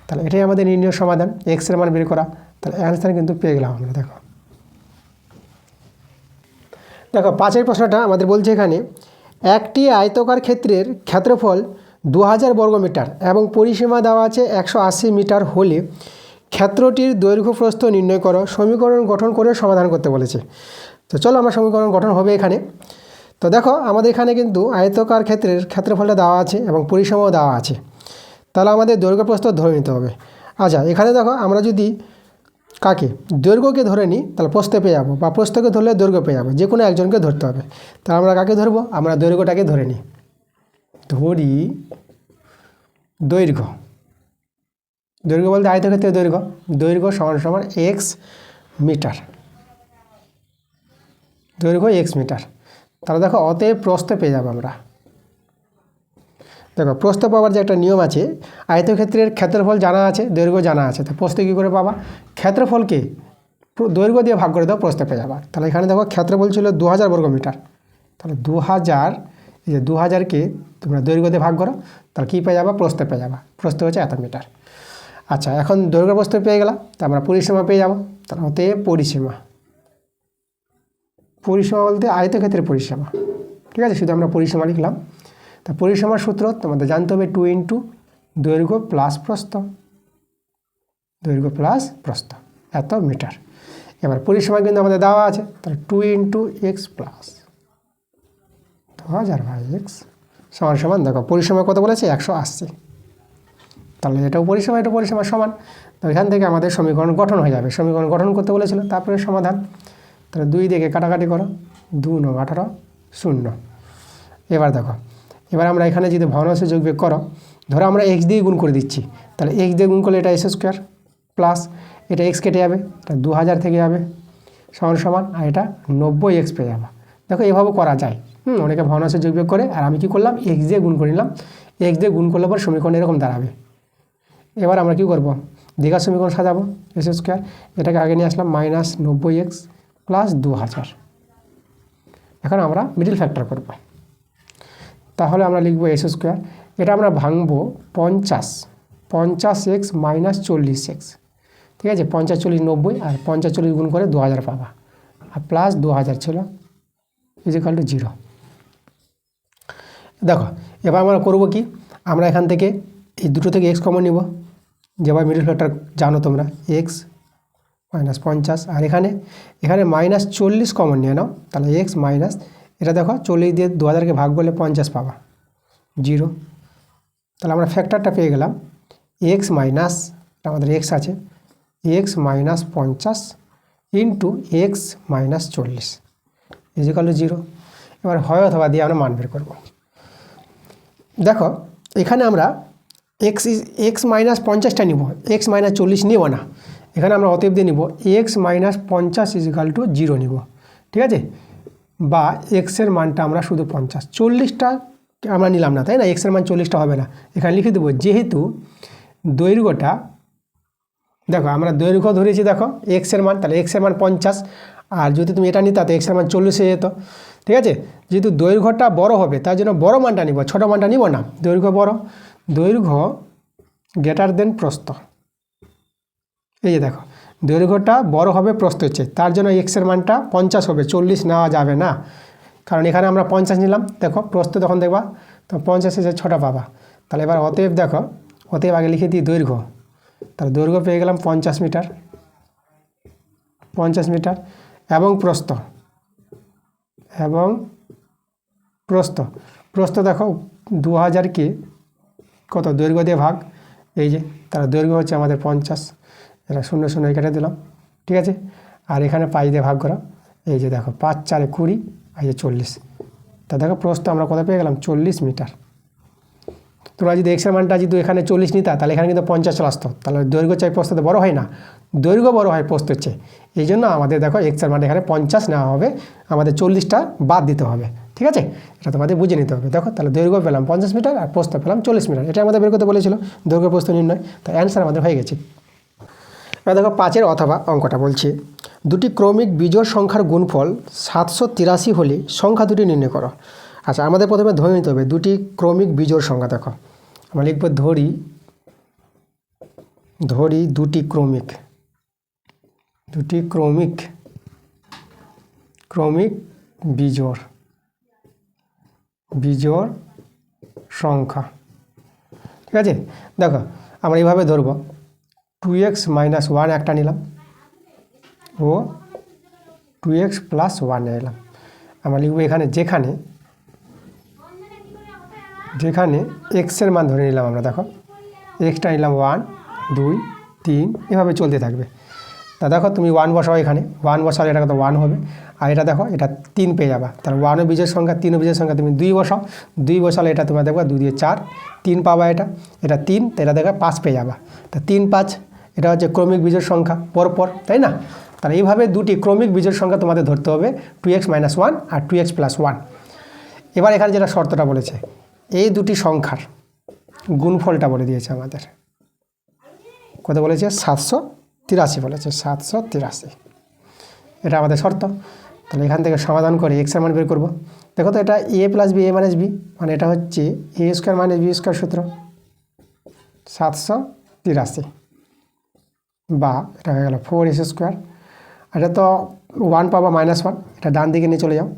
তাহলে এটাই আমাদের নির্ণয় সমাধান, x-এর মান বের করা। তাহলে অ্যান্সার কিন্তু পেয়ে গেলাম আমরা। দেখো 5-এর প্রশ্নটা আমাদের বলছে এখানে, একটি আয়তকার ক্ষেত্রের ক্ষেত্রফল 2000 বর্গমিটার এবং পরিসীমা দেওয়া আছে 180 মিটার হলে ক্ষেত্রটির দৈর্ঘ্য প্রস্থ নির্ণয় করো। সমীকরণ গঠন করে সমাধান করতে বলেছে। তো চলো আমরা সমীকরণ গঠন হবে এখানে। তো দেখো আমাদের এখানে কিন্তু আয়তকার ক্ষেত্রের ক্ষেত্রফলটা দেওয়া আছে এবং পরিসীমাও দেওয়া আছে, তাহলে আমাদের দৈর্ঘ্য প্রস্থ ধরে নিতে হবে। আচ্ছা এখানে দেখো আমরা যদি কাকে, দৈর্ঘ্যকে ধরে নিই, তাহলে প্রস্থে পেয়ে যাবো, বা প্রস্থকে ধরলে দৈর্ঘ্য পেয়ে যাবো, যে কোনো একজনকে ধরতে হবে। তাহলে আমরা কাকে ধরবো, আমরা দৈর্ঘ্যটাকে ধরে নিই। ধরি দৈর্ঘ্য বলতে আয়তক্ষেত্রের দৈর্ঘ্য = x মিটার। দৈর্ঘ্য এক্স মিটার। তাহলে দেখো অতএব প্রস্থ পেয়ে যাবো আমরা। দেখো প্রস্থ পাওয়ার যে একটা নিয়ম আছে, আয়তক্ষেত্রের ক্ষেত্রফল জানা আছে, দৈর্ঘ্য জানা আছে, তো প্রস্থ কী করে পাবা? ক্ষেত্রফলকে দৈর্ঘ্য দিয়ে ভাগ করে দাও, প্রস্থ পেয়ে যাবা। তাহলে এখানে দেখো ক্ষেত্রফল ছিল 2000 বর্গমিটার, তাহলে 2000, এই যে 2000কে তোমরা দৈর্ঘ্য দিয়ে ভাগ করো, তাহলে কী পেয়ে যাবা? প্রস্থ পেয়ে যাবা। প্রস্থ হচ্ছে এত মিটার। আচ্ছা, এখন দৈর্ঘ্য প্রস্থ পেয়ে গেলাম, তা আমরা পরিসীমা পেয়ে যাবো। তাহলে অতএব পরিসীমা, পরিসীমা বলতে আয়তক্ষেত্রের পরিসীমা, ঠিক আছে, শুধু আমরা পরিসীমা লিখলাম। তা পরিসীমার সূত্র তোমাদের জানতে হবে 2 ইন্টু দৈর্ঘ্য প্লাস প্রস্থ, দৈর্ঘ্য প্লাস প্রস্থ এত মিটার। এবার পরিসীমা কিন্তু আমাদের দেওয়া আছে, তাহলে 2 into x plus 2000 by x সমান সমান, দেখো পরিসীমা কত বলেছে? 180। তাহলে এটাও পরিসীমা, এটা পরিসীমা সমান। তো এখান থেকে আমাদের সমীকরণ গঠন হয়ে যাবে। সমীকরণ গঠন করতে বলেছিল, তারপরে সমাধান। তাহলে 2 দিকে কাটাকাটি করো, 2 9 18 0। এবার দেখো, এবার আমরা এখানে যদি ভগ্নাংশ যোগ বিয়োগ করো, ধরো আমরা এক্স দিয়ে গুণ করে দিচ্ছি, তাহলে এক্স দিয়ে গুণ করলে এটা এক্স স্কোয়ার প্লাস এটা এক্স কেটে যাবে, এটা 2000 থেকে যাবে সমান সমান, আর এটা 90 এক্স পেয়ে যাবে। দেখো এভাবে করা যায়, অনেকে ভগ্নাংশ যোগ বিয়োগ করে, আর আমি কি করলাম? এক্স দিয়ে গুণ করে নিলাম। এক্স দিয়ে গুণ করলে পর সমীকরণ এরকম দাঁড়াবে। এবার আমরা কী করবো? দ্বিঘাত সমীকরণ সাজাবো, এক্স স্কোয়ার, এটাকে আগে নিয়ে আসলাম মাইনাস 90 এক্স প্লাস 2000। এখন আমরা মিডল ফ্যাক্টর করব, তাহলে আমরা লিখবো এক্স স্কোয়ার, এটা আমরা ভাঙবো 50 এক্স মাইনাস 40 এক্স, ঠিক আছে, 50 40 90, আর 50 40 গুণ করে 2000 পাবা, আর প্লাস 2000 ছিল ইজিক্যাল টু 0। দেখো এবার আমরা করব কি? আমরা এখান থেকে এই দুটো থেকে এক্স কমন নিব, যেভাবে মিডল ফ্যাক্টর জানো তোমরা, এক্স মাইনাস 50, আর এখানে মাইনাস 40 কমন নিয়ে নাও, তাহলে এক্স মাইনাস, এটা দেখো 40 দিয়ে 2000কে ভাগ করলে 50 পাবা, 0। তাহলে আমরা ফ্যাক্টরটা পেয়ে গেলাম এক্স মাইনাস, আমাদের এক্স আছে, x minus 50 into x minus 40 equal to 0। এবার হয় অথবা দিয়ে আমরা মান বের করব। দেখো এখানে আমরা এক্স মাইনাস 50টা নিব, এক্স মাইনাস 40 নিব না, এখানে আমরা অতএব দিয়ে নিব এক্স মাইনাস 50 ইজিক্যাল টু 0 নিব, ঠিক আছে, বা এক্সের মানটা আমরা শুধু 50, 40টা আমরা নিলাম না, তাই না? এক্সের মান 40টা হবে না, এখানে লিখে দেবো যেহেতু দৈর্ঘ্যটা, দেখো আমরা দৈর্ঘ্য ধরেছি, দেখো এক্সের মান, তাহলে এক্সের মান 50, আর যদি তুমি এটা নিতা তো এক্সের মান 40 হয়ে যেত, ঠিক আছে। যেহেতু দৈর্ঘ্যটা বড় হবে তার জন্য বড় মানটা নিব, ছোটো মানটা নিব না। দৈর্ঘ্য বড়, দৈর্ঘ্য গ্রেটার দেন প্রস্থ, এই যে দেখো দৈর্ঘ্যটা বড় হবে প্রস্থ হচ্ছে, তার জন্য এক্সের মানটা 50 হবে, 40 নেওয়া যাবে না, কারণ এখানে আমরা 50 নিলাম, দেখো প্রস্থ তখন দেখবা তো 50 এসে ছোটো পাবা। তাহলে এবার অতএব দেখো, অতএব আগে লিখে দিই দৈর্ঘ্য, তাহলে দৈর্ঘ্য পেয়ে গেলাম 50 মিটার, 50 মিটার, এবং প্রস্থ, প্রস্থ দেখো 2000কে কত দৈর্ঘ্য দিয়ে ভাগ, এই যে, তাহলে দৈর্ঘ্য হচ্ছে আমাদের 50, এটা 0 0 কেটে দিলাম, ঠিক আছে, আর এখানে 5 দিয়ে ভাগ করা, এই যে দেখো 5 4 20, এই যে 40, তা দেখো প্রস্থ আমরা কত পেয়ে গেলাম? 40 মিটার। তোমরা যদি এক্সের মানটা যদি এখানে 40 নিতা, তাহলে এখানে কিন্তু 50 চলে আসতো, তাহলে দৈর্ঘ্য চাই প্রস্থ তো বড় হয় না, দৈর্ঘ্য বড় হয় প্রস্থ হচ্ছে, এই জন্য আমাদের দেখো এক্সের মান এখানে 50 নেওয়া হবে, আমাদের 40টা বাদ দিতে হবে, ঠিক আছে, এটা তোমাদের বুঝে নিতে হবে। দেখো তাহলে দৈর্ঘ্য পেলাম 50 মিটার আর প্রস্থ পেলাম 40 মিটার, এটা আমাদের বের করতে বলেছিল দৈর্ঘ্য প্রস্থ নির্ণয়, তাই অ্যান্সার আমাদের হয়ে গেছে। এবার দেখো 5-এর অথবা অঙ্কটা বলছি, দুটি ক্রমিক বিজোড় সংখ্যার গুণফল 783 হলে সংখ্যা দুটি নির্ণয় করো। আচ্ছা, আমাদের প্রথমে ধরে নিতে হবে দুটি ক্রমিক বিজোড় সংখ্যা। দেখো আমরা লিখব ধরি দুটি ক্রমিক বিজোড় সংখ্যা, ঠিক আছে। দেখো আমরা এইভাবে ধরব 2x মাইনাস 1 একটা নিলাম ও 2x প্লাস 1 নিলাম। আমরা লিখব এখানে যেখানে এক্সের মান ধরে নিলাম আমরা, দেখো এক্সটা নিলাম 1 2 3, এভাবে চলতে থাকবে। তা দেখো তুমি 1 বসাও, এখানে 1 বসালে এটা কত 1 হবে, আর এটা দেখো এটা 3 পেয়ে যাবা, তাহলে 1ও বিজোড় সংখ্যা 3ও বিজোড় সংখ্যা, তুমি 2 বসাও, 2 বসালে এটা তোমরা দেখবা 2 দিয়ে 4 3 পাবা, এটা 3, তো এটা দেখো 5 পেয়ে যাবা, তা 3 5 এটা হচ্ছে ক্রমিক বিজোড় সংখ্যা পরপর, তাই না। তাহলে এইভাবে দুটি ক্রমিক বিজোড় সংখ্যা তোমাদের ধরতে হবে 2x - 1 আর 2x + 1। এবার এখানে যেটা শর্তটা বলেছে এই দুটি সংখ্যার গুণফলটা বলে দিয়েছে আমাদের, কত বলেছে 783 বলেছে, 783 এটা আমাদের শর্ত। তাহলে এখান থেকে সমাধান করে x এর মান বের করব। দেখো তো এটা a + b a - b মানে এটা হচ্ছে a² - b² সূত্র 783, বা এটা হয়ে গেল 4s²। এটা তো 1 পাবা -1, এটা ডান দিকে নিয়ে চলে যাও।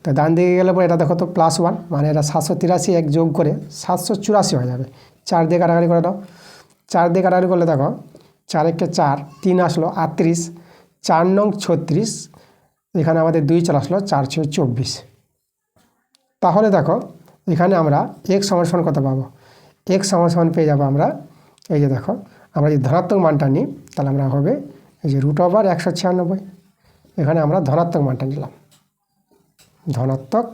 তো ডান দিকে গেলে পরে এটা দেখো তো +1 মানে এটা 783 এক যোগ করে 784 হয়ে যাবে। 4 দিয়ে কাটাকাটি করে দাও, 4 দিয়ে কাটাকাটি করলে দেখো 4 × 4 3 আসলো 38, 4 নং 36, এখানে আমাদের 2 চলে আসলো, 4 × 6 = 24। তাহলে দেখো এখানে আমরা x সমান কত পাবো, x সমান পেয়ে যাবো আমরা, এই যে দেখো আমরা যদি ধনাত্মক মানটা নিই তাহলে আমরা হবে এই যে √196, এখানে আমরা ধনাত্মক মানটা নিলাম, ধনাত্মক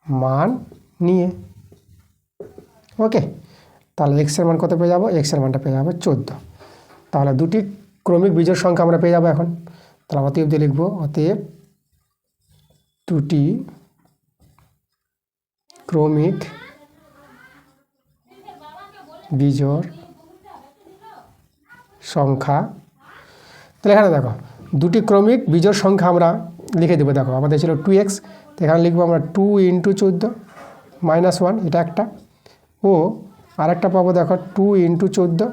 মান নিয়ে। ওকে, তাহলে x এর মান কত পেয়ে যাবো, x এর মানটা পেয়ে যাবো 14। তাহলে দুটি ক্রমিক বিজোড় সংখ্যা আমরা পেয়ে যাবো এখন। তাহলে অতএব দিয়ে লিখবো, অতএব দুটি ক্রমিক বিজোড় সংখ্যা। তাহলে এখানে দেখো দুটি ক্রমিক বিজোড় সংখ্যা আমরা লিখে দেবো। দেখো আমাদের ছিল 2x, তো এখানে লিখবো আমরা 2 × 14 - 1, এটা একটা, ও আরেকটা পাবো দেখো 2 × 14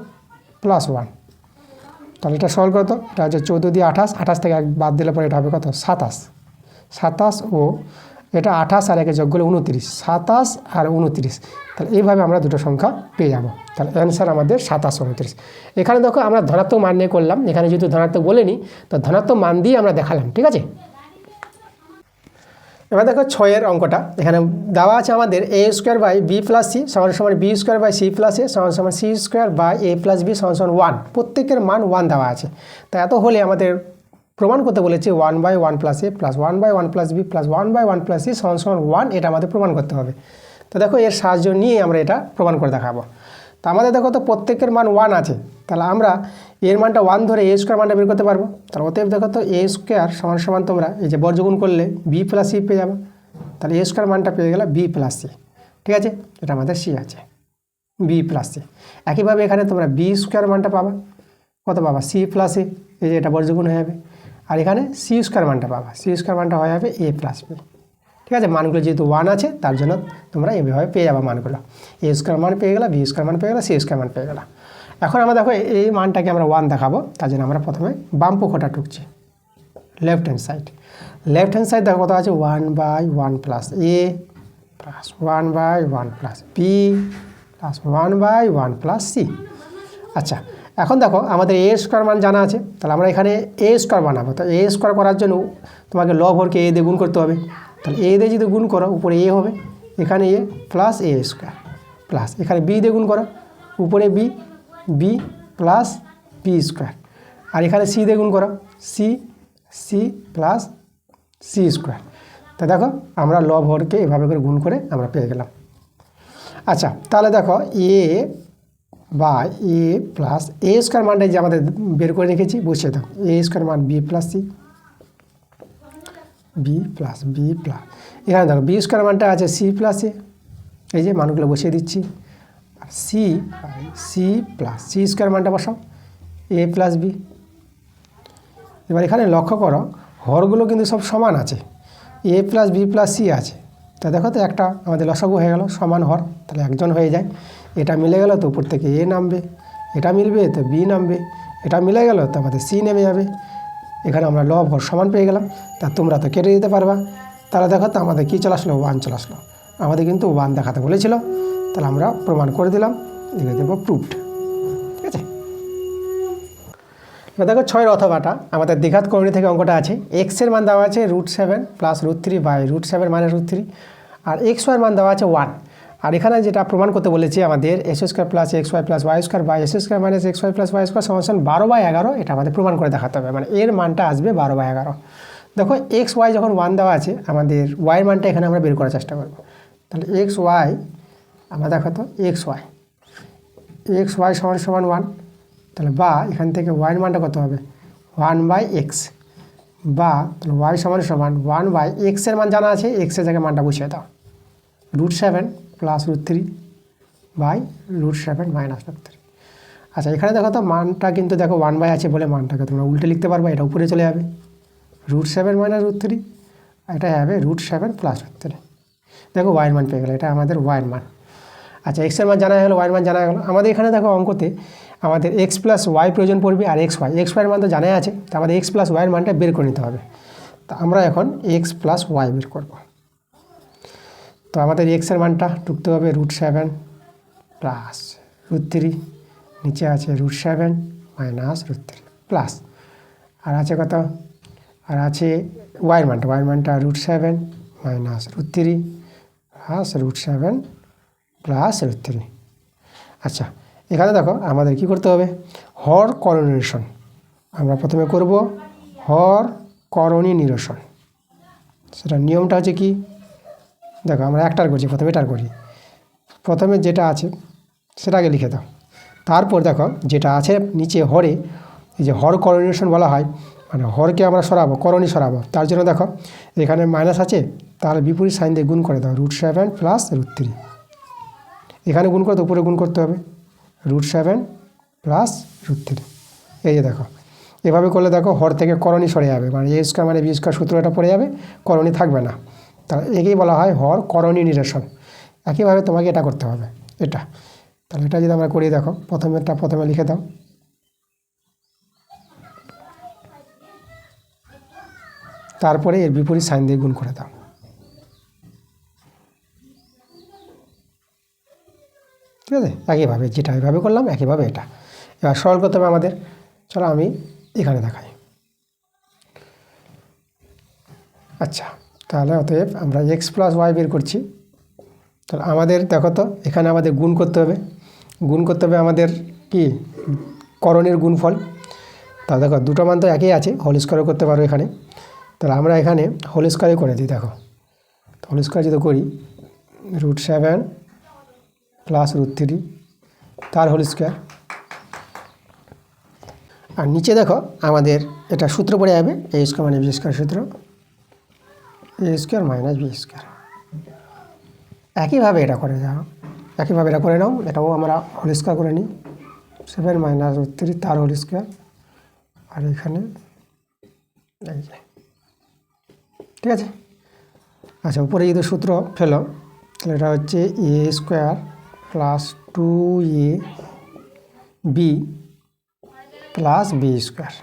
+ 1। তাহলে এটা সলভ কত, এটা হচ্ছে 14 দিয়ে 28, 28 থেকে 1 বাদ দিলে পরে এটা হবে কত 27, 27 ও এটা 28 আর 1 যোগ করলে 29, 27 আর 29। তাহলে এইভাবে আমরা দুটো সংখ্যা পেয়ে যাব। তাহলে অ্যান্সার আমাদের 27, 29। এখানে দেখো আমরা ধনাত্মক মান নিয়ে করলাম, এখানে যেহেতু ধনাত্মক বলেনি তো ধনাত্মক মান দিয়ে আমরা দেখালাম, ঠিক আছে। এবার দেখো 6 অঙ্কটা, এখানে দেওয়া আছে আমাদের a² / b + c = b² / c + a = c² / a + b = 1। প্রত্যেকের মান 1 দেওয়া আছে। তা এত হলে আমাদের প্রমাণ করতে বলেছে 1/1 + a + 1/1 + b + 1/1 + c = 1, এটা আমাদের প্রমাণ করতে হবে। তো দেখো এর সাহায্য নিয়ে আমরা এটা প্রমাণ করে দেখাবো। তো আমাদের দেখো তো প্রত্যেকের মান 1 আছে, তাহলে আমরা এর মানটা 1 ধরে a² মানটা বের করতে পারবো। তাহলে অতএব দেখো তো a² = তোমরা এই যে বর্গগুণ করলে b + c পেয়ে যাবে। তাহলে a² মানটা পেয়ে গেল b + c, ঠিক আছে, এটা আমাদের c আছে, b + c। একইভাবে এখানে তোমরা b² মানটা পাবা, কত পাবা c + a, এই যে এটা বর্গগুণ হয়ে যাবে। আর এখানে c² মানটা পাবা, c² মানটা হয়ে যাবে a + b, ঠিক আছে। মানগুলো যেহেতু 1 আছে তার জন্য তোমরা এইভাবে পেয়ে যাবে মানগুলো, a² মান পেয়ে গেলা, b² মান পেয়ে গেলা, c² মান পেয়ে গেলা। এখন আমরা দেখো এই মানটাকে আমরা 1 দেখাবো, তার জন্য আমরা প্রথমে বাম পক্ষটা টুকছি, left hand side. Left hand side দেখো কত আছে 1/1 + a + 1/1 + b + 1/1 + c। আচ্ছা, এখন দেখো আমাদের a² মান জানা আছে, তাহলে আমরা এখানে a² বানাবো। তো a² করার জন্য তোমাকে লব হরকে a দিয়ে গুণ করতে হবে। তাহলে a দিয়ে যদি গুণ করো উপরে a হবে, এখানে a + a² প্লাস এখানে b দিয়ে গুণ করো, উপরে b + b², আর এখানে c দিয়ে গুণ করো c + c²। তা দেখো আমরা লব হরকে এভাবে করে গুণ করে আমরা পেয়ে গেলাম। আচ্ছা, তাহলে দেখো a/a + a² মানটা যে আমাদের বের করে রেখেছি বসিয়ে দাও, a² মান b + c, b + b + এখানে দেখো b² মানটা আছে c + a, এই যে মানগুলো বসিয়ে দিচ্ছি। আর c + c² মানটা বসাও a + b। এবার এখানে লক্ষ্য করো হরগুলো কিন্তু সব সমান আছে, a + b + c আছে। তা দেখো তো একটা আমাদের লসাগু হয়ে গেল, সমান হর, তাহলে একজন হয়ে যায়। এটা মিলে গেল তো উপর থেকে a নামবে, এটা মিলবে তো b নামবে, এটা মিলে গেল তো আমাদের c নেমে যাবে। এখানে আমরা লব হর সমান পেয়ে গেলাম। তা তোমরা তো কেটে দিতে পারবা। তাহলে দেখো তো আমাদের কী চলে আসলো 1 চলে আসলো, আমাদের কিন্তু 1 দেখাতে বলেছিল। তাহলে আমরা প্রমাণ করে দিলাম, লিখে দেবো প্রুভড, ঠিক আছে। এবার দেখো 6 অথবাটা আমাদের দ্বিঘাত করণী থেকে অঙ্কটা আছে। x এর মান দেওয়া আছে √7 + √3/√7 - √3, আর xy এর মান দেওয়া আছে 1। আর এখানে যেটা প্রমাণ করতে বলেছে আমাদের s² + xy + y² s² - xy + y² = 12/11, এটা আমাদের প্রমাণ করে দেখাতে হবে, মানে এর মানটা আসবে 12/11। দেখো xy যখন 1 দেওয়া আছে, আমাদের y এর মানটা এখানে আমরা বের করার চেষ্টা করব। তাহলে xy আমরা দেখো তো xy = 1, তাহলে বা এখান থেকে y এর মানটা কত হবে 1/x, বা y সমান সমান 1/x এর মান জানা আছে, x এর জায়গায় মানটা বসিয়ে দাও, √7 প্লাস √3 বাই √7 মাইনাস √3। আচ্ছা এখানে দেখো তো মানটা কিন্তু দেখো 1/, আছে বলে মানটাকে তোমরা উল্টে লিখতে পারবে, এটা উপরে চলে যাবে, √7 মাইনাস √3, এটা হবে √7 প্লাস √3। দেখো y এর মান পেয়ে গেলো, এটা আমাদের y এর মান। আচ্ছা x এর মান জানা গেলো, y এর মান জানা গেলো। আমাদের এখানে দেখো অঙ্কতে আমাদের x প্লাস y প্রয়োজন পড়বে, আর xy এর মান তো জানাই আছে, তো আমাদের x প্লাস y এর মানটা বের করে নিতে হবে। তো আমরা এখন x প্লাস y বের করব। তো আমাদের x এর মানটা টুকতে হবে √7 প্লাস √3, নিচে আছে √7 মাইনাস √3 প্লাস, আর আছে কত, আর আছে y এর মানটা √7 মাইনাস √3 প্লাস √7 প্লাস √3। আচ্ছা এখানে দেখো আমাদের কি করতে হবে, হর করণী নিরসন। আমরা প্রথমে করব হর করণী নিরসন। সেটা নিয়মটা হচ্ছে কি, দেখো আমরা একটার করছি, প্রথমে এটার করি, প্রথমে যেটা আছে সেটাকে লিখে দাও, তারপর দেখো যেটা আছে নিচে হরে, এই যে হর করণী নিরসন বলা হয়, মানে হরকে আমরা সরাবো, করণী সরাবো, তার জন্য দেখো এখানে মাইনাস আছে, তাহলে বিপরীত সাইন দিয়ে গুণ করে দাও, √7 প্লাস √3, এখানে গুণ করতে উপরে গুণ করতে হবে, √7 প্লাস √3। এই যে দেখো এভাবে করলে দেখো হর থেকে করণী সরে যাবে, মানে a স্কয়ার মানে b স্কয়ার সূত্র এটা পড়ে যাবে, করণী থাকবে না, তাহলে একেই বলা হয় হর করণী নিরসন। একইভাবে তোমাকে এটা করতে হবে, এটা, তাহলে এটা যদি আমরা করি, দেখো প্রথমে লিখে দাও, তারপরে এর বিপরীত সাইন দিয়ে গুণ করে দাও। ঠিক আছে, একইভাবে যেটা এইভাবে করলাম একইভাবে এটা। এবার সরল করতে হবে আমাদের, চলো আমি এখানে দেখাই। আচ্ছা তাহলে অতএব আমরা x প্লাস y বের করছি, তাহলে আমাদের দেখো তো এখানে আমাদের গুণ করতে হবে, আমাদের কি করণীর গুণফল। তা দেখো দুটো মান তো একই আছে, হোল স্কোয়ারও করতে পারো এখানে, তাহলে আমরা এখানে হোল স্কোয়ারই করে দিই। দেখো হোল স্কোয়ার যদি করি, √7 প্লাস √3 তার হোল স্কোয়ার, আর নিচে দেখো আমাদের এটা সূত্র পড়ে যাবে, a স্কোয়ার মানে b স্কোয়ার সূত্র, a square minus b square. একইভাবে এটা করে যাও, একইভাবে এটা করে নাও, এটাও আমরা হোল স্কোয়ার করে নিই, 7 মাইনাস √3 তার হোল স্কোয়ার, আর এখানে এই যে, ঠিক আছে। আচ্ছা উপরে যদি সূত্র ফেলো, তাহলে এটা হচ্ছে a square plus 2ab plus b square,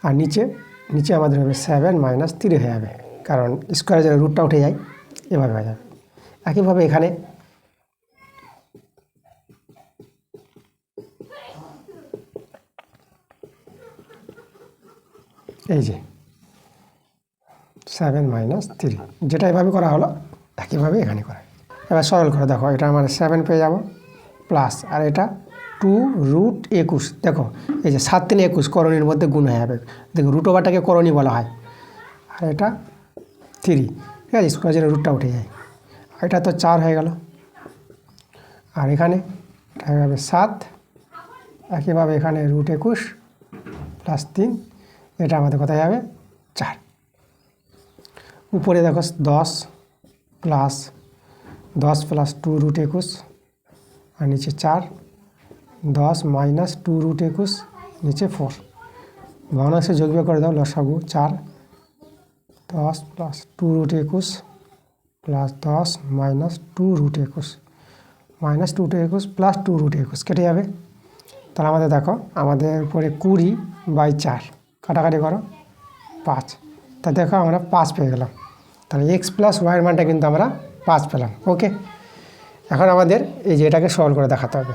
আর নিচে আমাদের হবে 7 মাইনাস 3 হয়ে যাবে, কারণ স্কোয়ারের জন্য রুটটা উঠে যায়, এভাবে হয়ে যাবে। একইভাবে এখানে এই যে 7 মাইনাস 3, যেটা এভাবে করা হলো একইভাবে এখানে করা। এবার সরল করে দেখো, এটা আমার 7 পেয়ে যাব প্লাস, আর এটা 2√21, দেখো এই যে 7 3 21 করণীর মধ্যে গুণ হয়ে যাবে, দেখো রুট ওভারটাকে করণী বলা হয়, আর এটা 3, ঠিক আছে, স্কোয়ার জন্য রুটটা উঠে যায়, আর এটা তো 4 হয়ে গেল, আর এখানে এটা হয়ে যাবে 7, একইভাবে এখানে √21 প্লাস 3, এটা আমাদের কোথায় যাবে 4। উপরে দেখো 10 প্লাস 2√21, আর নিচে 4, 10 মাইনাস 2√21, নিচে 4, ভগ্নাংশে যোগ বিয়োগ করে দাও, লসাগু 4, 10 plus 2√21 plus 10 minus 2√21, minus 2√21 plus 2√21 কেটে যাবে, তাহলে আমাদের দেখো আমাদের উপরে 20/4 কাটাকাটি করো 5, তা দেখো আমরা 5 পেয়ে গেলাম, তাহলে x প্লাস ওয়াইয়ের মানটা কিন্তু আমরা 5 পেলাম। ওকে, এখন আমাদের এই যে এটাকে সরল করে দেখাতে হবে,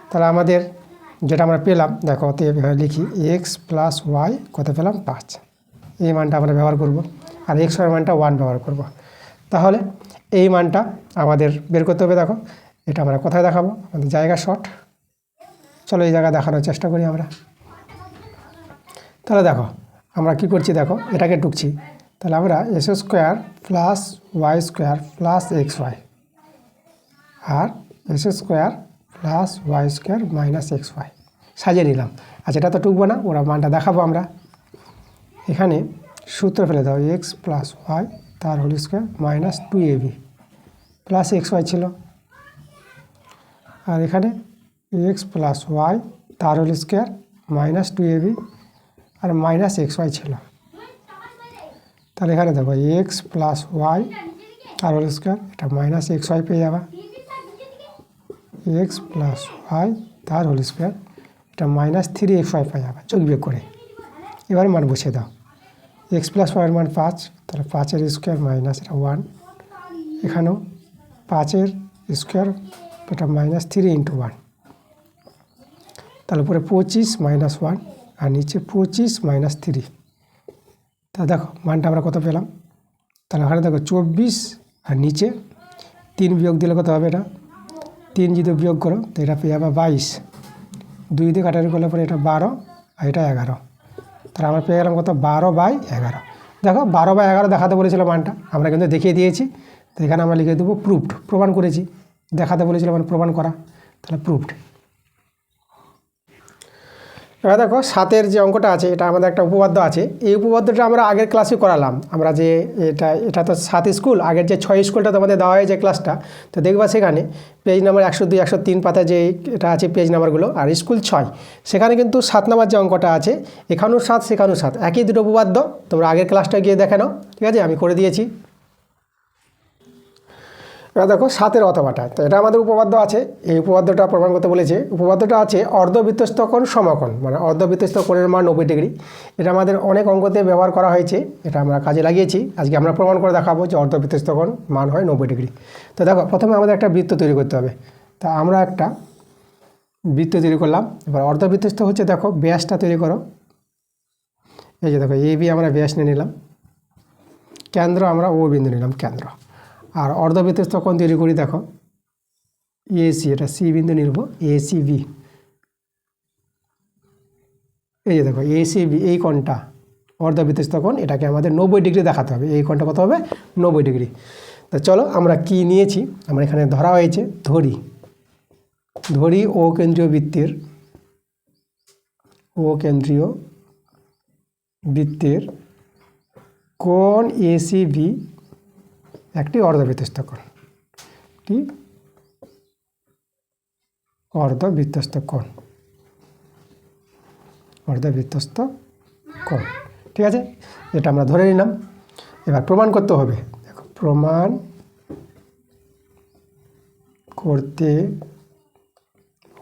তাহলে আমাদের যেটা আমরা পেলাম, দেখো এভাবে লিখি, x প্লাস ওয়াই কত পেলাম 5, এই মানটা আমরা ব্যবহার করব, আর x ওয়াইয়ের মানটা 1 ব্যবহার করব। তাহলে এই মানটা আমাদের বের করতে হবে। দেখো এটা আমরা কোথায় দেখাবো, আমাদের জায়গা শর্ট, চলো এই জায়গা দেখানোর চেষ্টা করি আমরা। তাহলে দেখো আমরা কি করছি, দেখো এটাকে টুকছি, তাহলে আমরা s square plus y square plus x y, আর s square plus y square minus x y সাজিয়ে নিলাম। আচ্ছা, এটা তো টুকবো না, ওরা মানটা দেখাবো আমরা। এখানে সূত্র ফেলে দাও, এক্স প্লাস ওয়াই তার whole square minus 2ab plus x y ছিল, আর এখানে এক্স প্লাস ওয়াই তার হোল স্কোয়ার মাইনাস 2ab আর মাইনাস এক্স ওয়াই ছিল। তাহলে এখানে দেখো এক্স প্লাস ওয়াই তার হোল স্কোয়ার, এটা মাইনাস এক্স ওয়াই পেয়ে যাবা, এক্স প্লাস ওয়াই তার হোল স্কোয়ার, এটা মাইনাস 3xy পেয়ে যাবে যোগ বিয়োগ করে। এবার মান বসিয়ে দাও, এক্স প্লাস ওয়াইয়ের মান 5, তাহলে 5-এর স্কোয়ার মাইনাস এটা 1, এখানেও 5-এর স্কোয়ার, এটা মাইনাস 3 × 1, তাহলে উপরে 25 মাইনাস 1 আর নিচে 25 মাইনাস 3। তা দেখো মানটা আমরা কত পেলাম, তাহলে ওখানে দেখো 24 আর নিচে 3 বিয়োগ দিলে কত হবে, এটা 3 যদি বিয়োগ করো তো এটা পেয়ে যাবে 22, 2 দিয়ে কাটারি করলে পরে এটা 12 আর এটা 11, তাহলে আমরা পেয়ে গেলাম কত 12/11। দেখো 12/11 দেখাতে বলেছিল মানটা, আমরা কিন্তু দেখিয়ে দিয়েছি, তো এখানে আমরা লিখে দেবো প্রুফড, প্রমাণ করেছি। দেখাতে বলেছিল মানে প্রমাণ করা, তাহলে প্রুফড। এবার দেখো 7-এর যে অঙ্কটা আছে, এটা আমাদের একটা উপপাদ্য আছে, এই উপপাদ্যটা আমরা আগের ক্লাসে করালাম। আমরা যে এটা তো 7 স্কুল, আগের যে 6 স্কুলটা তোমাদের দেওয়া হয় যে ক্লাসটা, তো দেখবা সেখানে পেজ নাম্বার 102 103 পাতা যে এটা আছে পেজ নাম্বারগুলো, আর স্কুল 6 সেখানে কিন্তু 7 নাম্বার যে অঙ্কটা আছে, এখানেও 7 সেখানেও 7, একই দুটো উপপাদ্য। তোমরা আগের ক্লাসটা গিয়ে দেখে নাও, ঠিক আছে, আমি করে দিয়েছি। এবার দেখো 7-এর অথবাটা, তো এটা আমাদের উপপাদ্য আছে, এই উপপাদ্যটা প্রমাণ করতে বলেছে। উপপাদ্যটা আছে অর্ধবৃত্তস্থ কোণ সমকোণ, মানে অর্ধবৃত্তস্থ কোণের মান 90 ডিগ্রি। এটা আমাদের অনেক অঙ্কতে ব্যবহার করা হয়েছে, এটা আমরা কাজে লাগিয়েছি। আজকে আমরা প্রমাণ করে দেখাবো যে অর্ধবৃত্তস্থ কোণ মান হয় 90 ডিগ্রি। তো দেখো প্রথমে আমাদের একটা বৃত্ত তৈরি করতে হবে, তা আমরা একটা বৃত্ত তৈরি করলাম। এবার অর্ধবৃত্তস্থ হচ্ছে, দেখো ব্যাসটা তৈরি করো, এই যে দেখো AB আমরা ব্যাস নিয়ে নিলাম, কেন্দ্র আমরা O বিন্দু নিলাম কেন্দ্র। আর অর্ধবৃত্তস্থ কোণ তৈরি করি, দেখো AC, এটা C বিন্দু নিব, ACB, এই যে দেখো ACB, এই কোণটা অর্ধবৃত্তস্থ কোণ, এটাকে আমাদের 90 ডিগ্রি দেখাতে হবে। এই কোণটা কত হবে, 90 ডিগ্রি। তো চলো আমরা কি নিয়েছি, আমরা এখানে ধরা হয়েছে, ধরি ও কেন্দ্রীয় বৃত্তের কোণ ACB একটি অর্ধবৃত্তস্থ কোণ, অর্ধবৃত্তস্থ কোণ, ঠিক আছে, এটা আমরা ধরে নিলাম। এবার প্রমাণ করতে হবে, দেখো প্রমাণ করতে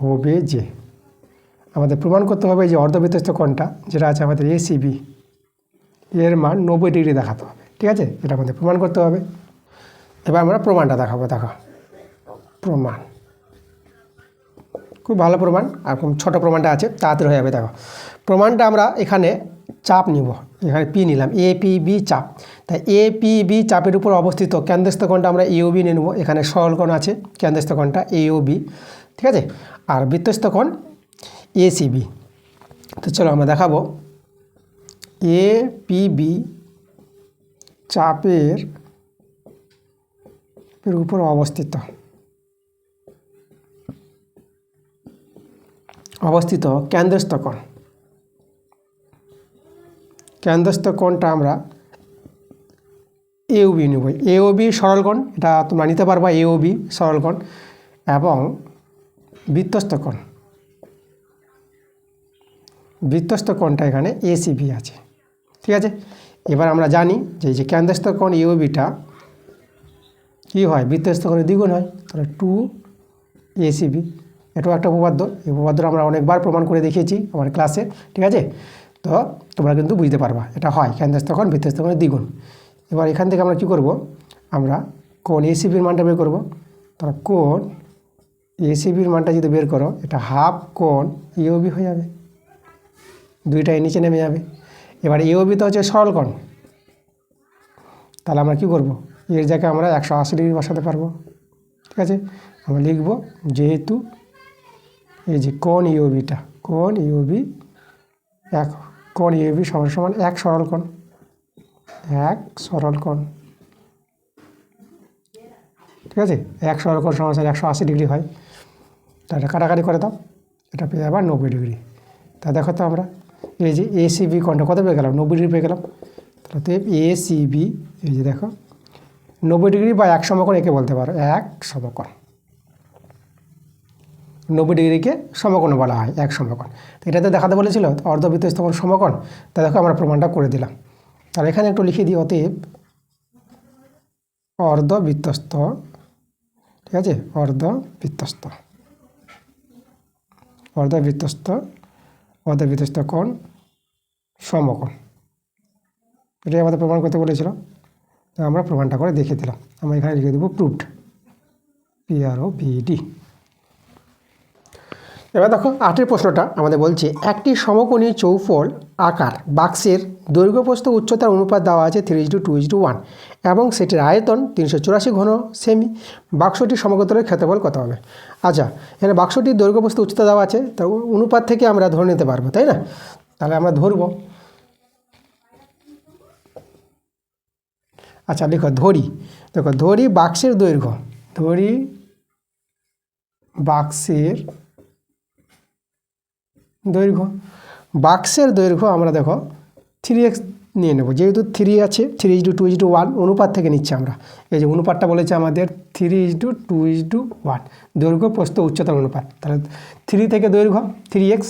হবে যে আমাদের প্রমাণ করতে হবে যে অর্ধবৃত্তস্থ কোণটা যেটা আছে আমাদের ACB এর মান 90 ডিগ্রি দেখাতে হবে, ঠিক আছে, এটা আমাদের প্রমাণ করতে হবে। এবার আমরা প্রমাণটা দেখাবো, দেখো প্রমাণ, খুব ভালো প্রমাণ, আর ছোটো প্রমাণটা আছে, তাড়াতাড়ি হয়ে যাবে। দেখো প্রমাণটা আমরা এখানে চাপ নিব, এখানে P নিলাম, APB চাপ, তাই APB চাপের উপর অবস্থিত কেন্দ্রস্থ কোণটা আমরা AOB নিয়ে নেব। এখানে সরল কোণ আছে, কেন্দ্রস্থ কোণটা AOB, ঠিক আছে, আর বৃত্তস্থ কোণ ACB। তো চলো আমরা দেখাবো APB চাপের উপর অবস্থিত কেন্দ্রস্থ কোণটা আমরা AOB নেব। AOB সরল কোণ, এটা তোমরা নিতে পারবা, AOB সরল কোণ, এবং বৃত্তস্থ কোণটা এখানে ACB আছে, ঠিক আছে। এবার আমরা জানি যে এই যে কেন্দ্রস্থ কোণ AOBটা কী হয়, বৃত্তস্থ কোণের দ্বিগুণ হয়, তাহলে 2ACB। এটাও একটা উপপাদ্য, এই উপপাদ্যটা আমরা অনেকবার প্রমাণ করে দেখিয়েছি আমার ক্লাসে, ঠিক আছে, তো তোমরা কিন্তু বুঝতে পারবা এটা হয় কেন্দ্রস্থ কোণ বৃত্তস্থ কোণের দ্বিগুণ। এবার এখান থেকে আমরা কী করব, আমরা কোণ ACBর মানটা বের করব। তাহলে কোণ ACBর মানটা যদি বের করো, এটা হাফ কোণ AOB হয়ে যাবে, দুইটাই নিচে নেমে যাবে। এবার AOB তো হচ্ছে সরল কোণ, তাহলে আমরা কী করব, এর জায়গায় আমরা 180 ডিগ্রি বসাতে পারবো, ঠিক আছে। আমরা লিখব যেহেতু এই যে কোণ AOB সমান এক সরল কোণ, ঠিক আছে, এক সরল কোণ সমান 180 ডিগ্রি হয়, তাহলে কাটাকাটি করে দাও, এটা পেয়ে যাবার 90 ডিগ্রি। তা দেখো তো আমরা এই যে এসিবি কোণটা কত পেয়ে গেলাম, 90 ডিগ্রি পেয়ে গেলাম। তাহলে এসিবি এই যে দেখো 90 ডিগ্রি বা এক সমকোণ একে বলতে পারো, এক সমকোণ। 90 ডিগ্রিকে সমকোণ বলা হয়, এক সমকোণ। তো এটাতে দেখাতে বলেছিল অর্ধবৃত্তস্থ কোণ সমকোণ। তা দেখো আমরা প্রমাণটা করে দিলাম। তাহলে এখানে একটু লিখে দিই, অতএব অর্ধবৃত্তস্থ, ঠিক আছে, অর্ধবৃত্তস্থ কোণ সমকোণ, এটাই আমাদের প্রমাণ করতে বলেছিল। তো আমরা প্রমাণটা করে দেখিয়ে দিলাম। আমরা এখানে লিখে দেবো প্রুভড, PROVD। এবার দেখো 8 প্রশ্নটা আমাদের বলছে একটি সমকোণী চৌফল আকার বাক্সের দৈর্ঘ্য প্রস্থ উচ্চতার অনুপাত দেওয়া আছে 3:2:1 এবং সেটির আয়তন 384 ঘন সেমি। বাক্সটির সমগ্রতলের ক্ষেত্রফল কত হবে? আচ্ছা, এখানে বাক্সটির দৈর্ঘ্য প্রস্থ উচ্চতা দেওয়া আছে, তার অনুপাত থেকে আমরা ধরে নিতে পারবো, তাই না? তাহলে আমরা ধরবো। আচ্ছা লিখো ধরি, দেখো ধরি বাক্সের দৈর্ঘ্য, ধরি বাক্সের দৈর্ঘ্য আমরা দেখো 3x নিয়ে নেব, যেহেতু 3 আছে 3:2:1 অনুপাত থেকে নিচ্ছি আমরা। এই যে অনুপাতটা বলেছে আমাদের 3:2:1 দৈর্ঘ্য প্রস্থ উচ্চতার অনুপাত। তাহলে 3 থেকে দৈর্ঘ্য 3x,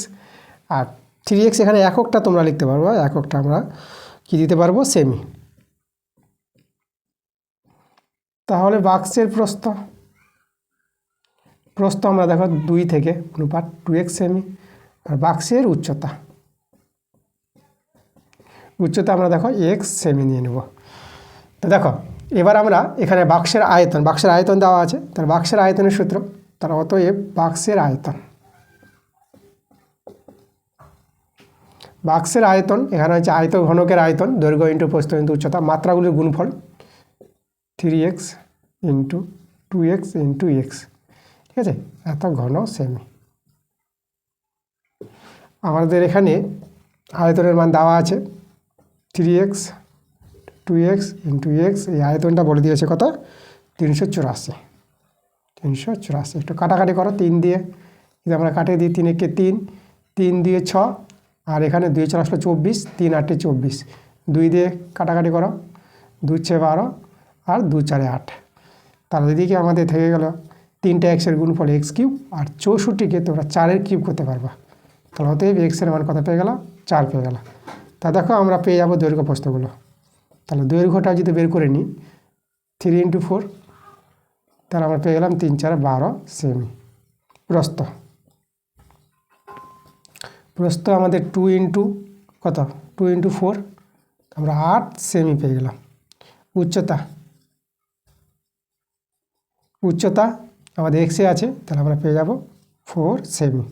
আর 3x এখানে এককটা তোমরা লিখতে পারবো, এককটা আমরা কি দিতে পারবো, সেমি। তাহলে বাক্সের প্রস্থ আমরা দেখো 2 থেকে অনুপাত 2x সেমি, আর বাক্সের উচ্চতা আমরা দেখো x সেমি নিয়ে নেব। তো দেখো এবার আমরা এখানে বাক্সের আয়তন দেওয়া আছে, তার বাক্সের আয়তনের সূত্র, তার অতএব বাক্সের আয়তন এখানে হচ্ছে আয়ত ঘনকের আয়তন, দৈর্ঘ্য ইন্টু প্রস্থ ইন্টু উচ্চতা, মাত্রাগুলির গুণফল 3x into 2x into x, ঠিক আছে, এত ঘন সেমি। আমাদের এখানে আয়তনের মান দেওয়া আছে 3x 2x ইন্টু x, এই আয়তনটা বলে দিয়েছে কত, 384। একটু কাটাকাটি করো, 3 দিয়ে যদি আমরা কাটিয়ে দিই, 3 একে 3, 3 দিয়ে 6, আর এখানে 2 4 আসলে 24, 3 8 24, 2 দিয়ে কাটাকাটি করো, 2 6 12 আর 2 4 8। তাহলে এদিকে আমাদের থেকে গেল 3টা এক্সের গুণফল x কিউব, আর 64কে তোমরা 4-এর কিউব করতে পারবা। তাহলে অতএব এক্সের মান কত পেয়ে গেল, 4 পেয়ে গেল। তা দেখো আমরা পেয়ে যাবো দৈর্ঘ্য প্রস্থগুলো। তাহলে দৈর্ঘ্যটা যদি বের করে নিই 3 × 4, তাহলে আমরা পেয়ে গেলাম 3 4 12 সেমি। প্রস্থ আমাদের 2 × কত, 2 × 4, আমরা 8 সেমি পেয়ে গেলাম। উচ্চতা আমাদের এক্সে আছে, তাহলে আমরা পেয়ে যাব 4 সেমি।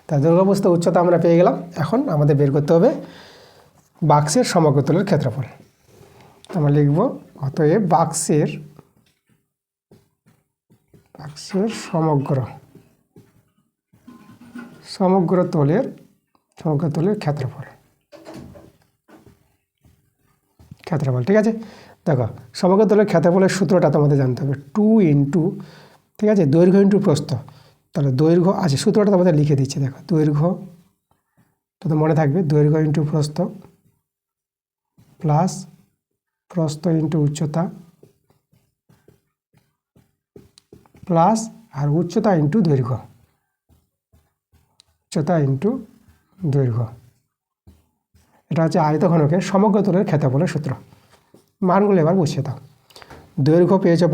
তা দৈর্ঘ্য প্রস্থ উচ্চতা আমরা পেয়ে গেলাম। এখন আমাদের বের করতে হবে বাক্সের সমগ্রতলের ক্ষেত্রফল। আমরা লিখব অতএব বাক্সের সমগ্রতলের ক্ষেত্রফল, ঠিক আছে। দেখো সমগ্রতলের ক্ষেত্রফলের সূত্রটা তোমাদের জানতে হবে, 2 × ঠিক আছে দৈর্ঘ্য ইন্টু প্রস্থ। তাহলে দৈর্ঘ্য আছে, সূত্রটা তোমাদের লিখে দিচ্ছি, দেখো দৈর্ঘ্য তো মনে থাকবে, দৈর্ঘ্য ইন্টু প্রস্থ প্লাস প্রস্থ ইন্টু উচ্চতা প্লাস আর উচ্চতা ইন্টু দৈর্ঘ্য, এটা হচ্ছে আয়তঘনকের সমগ্রতলের ক্ষেত্রফলের সূত্র। মানগুলো এবার বসিয়ে দাও। দৈর্ঘ্য পেয়েছো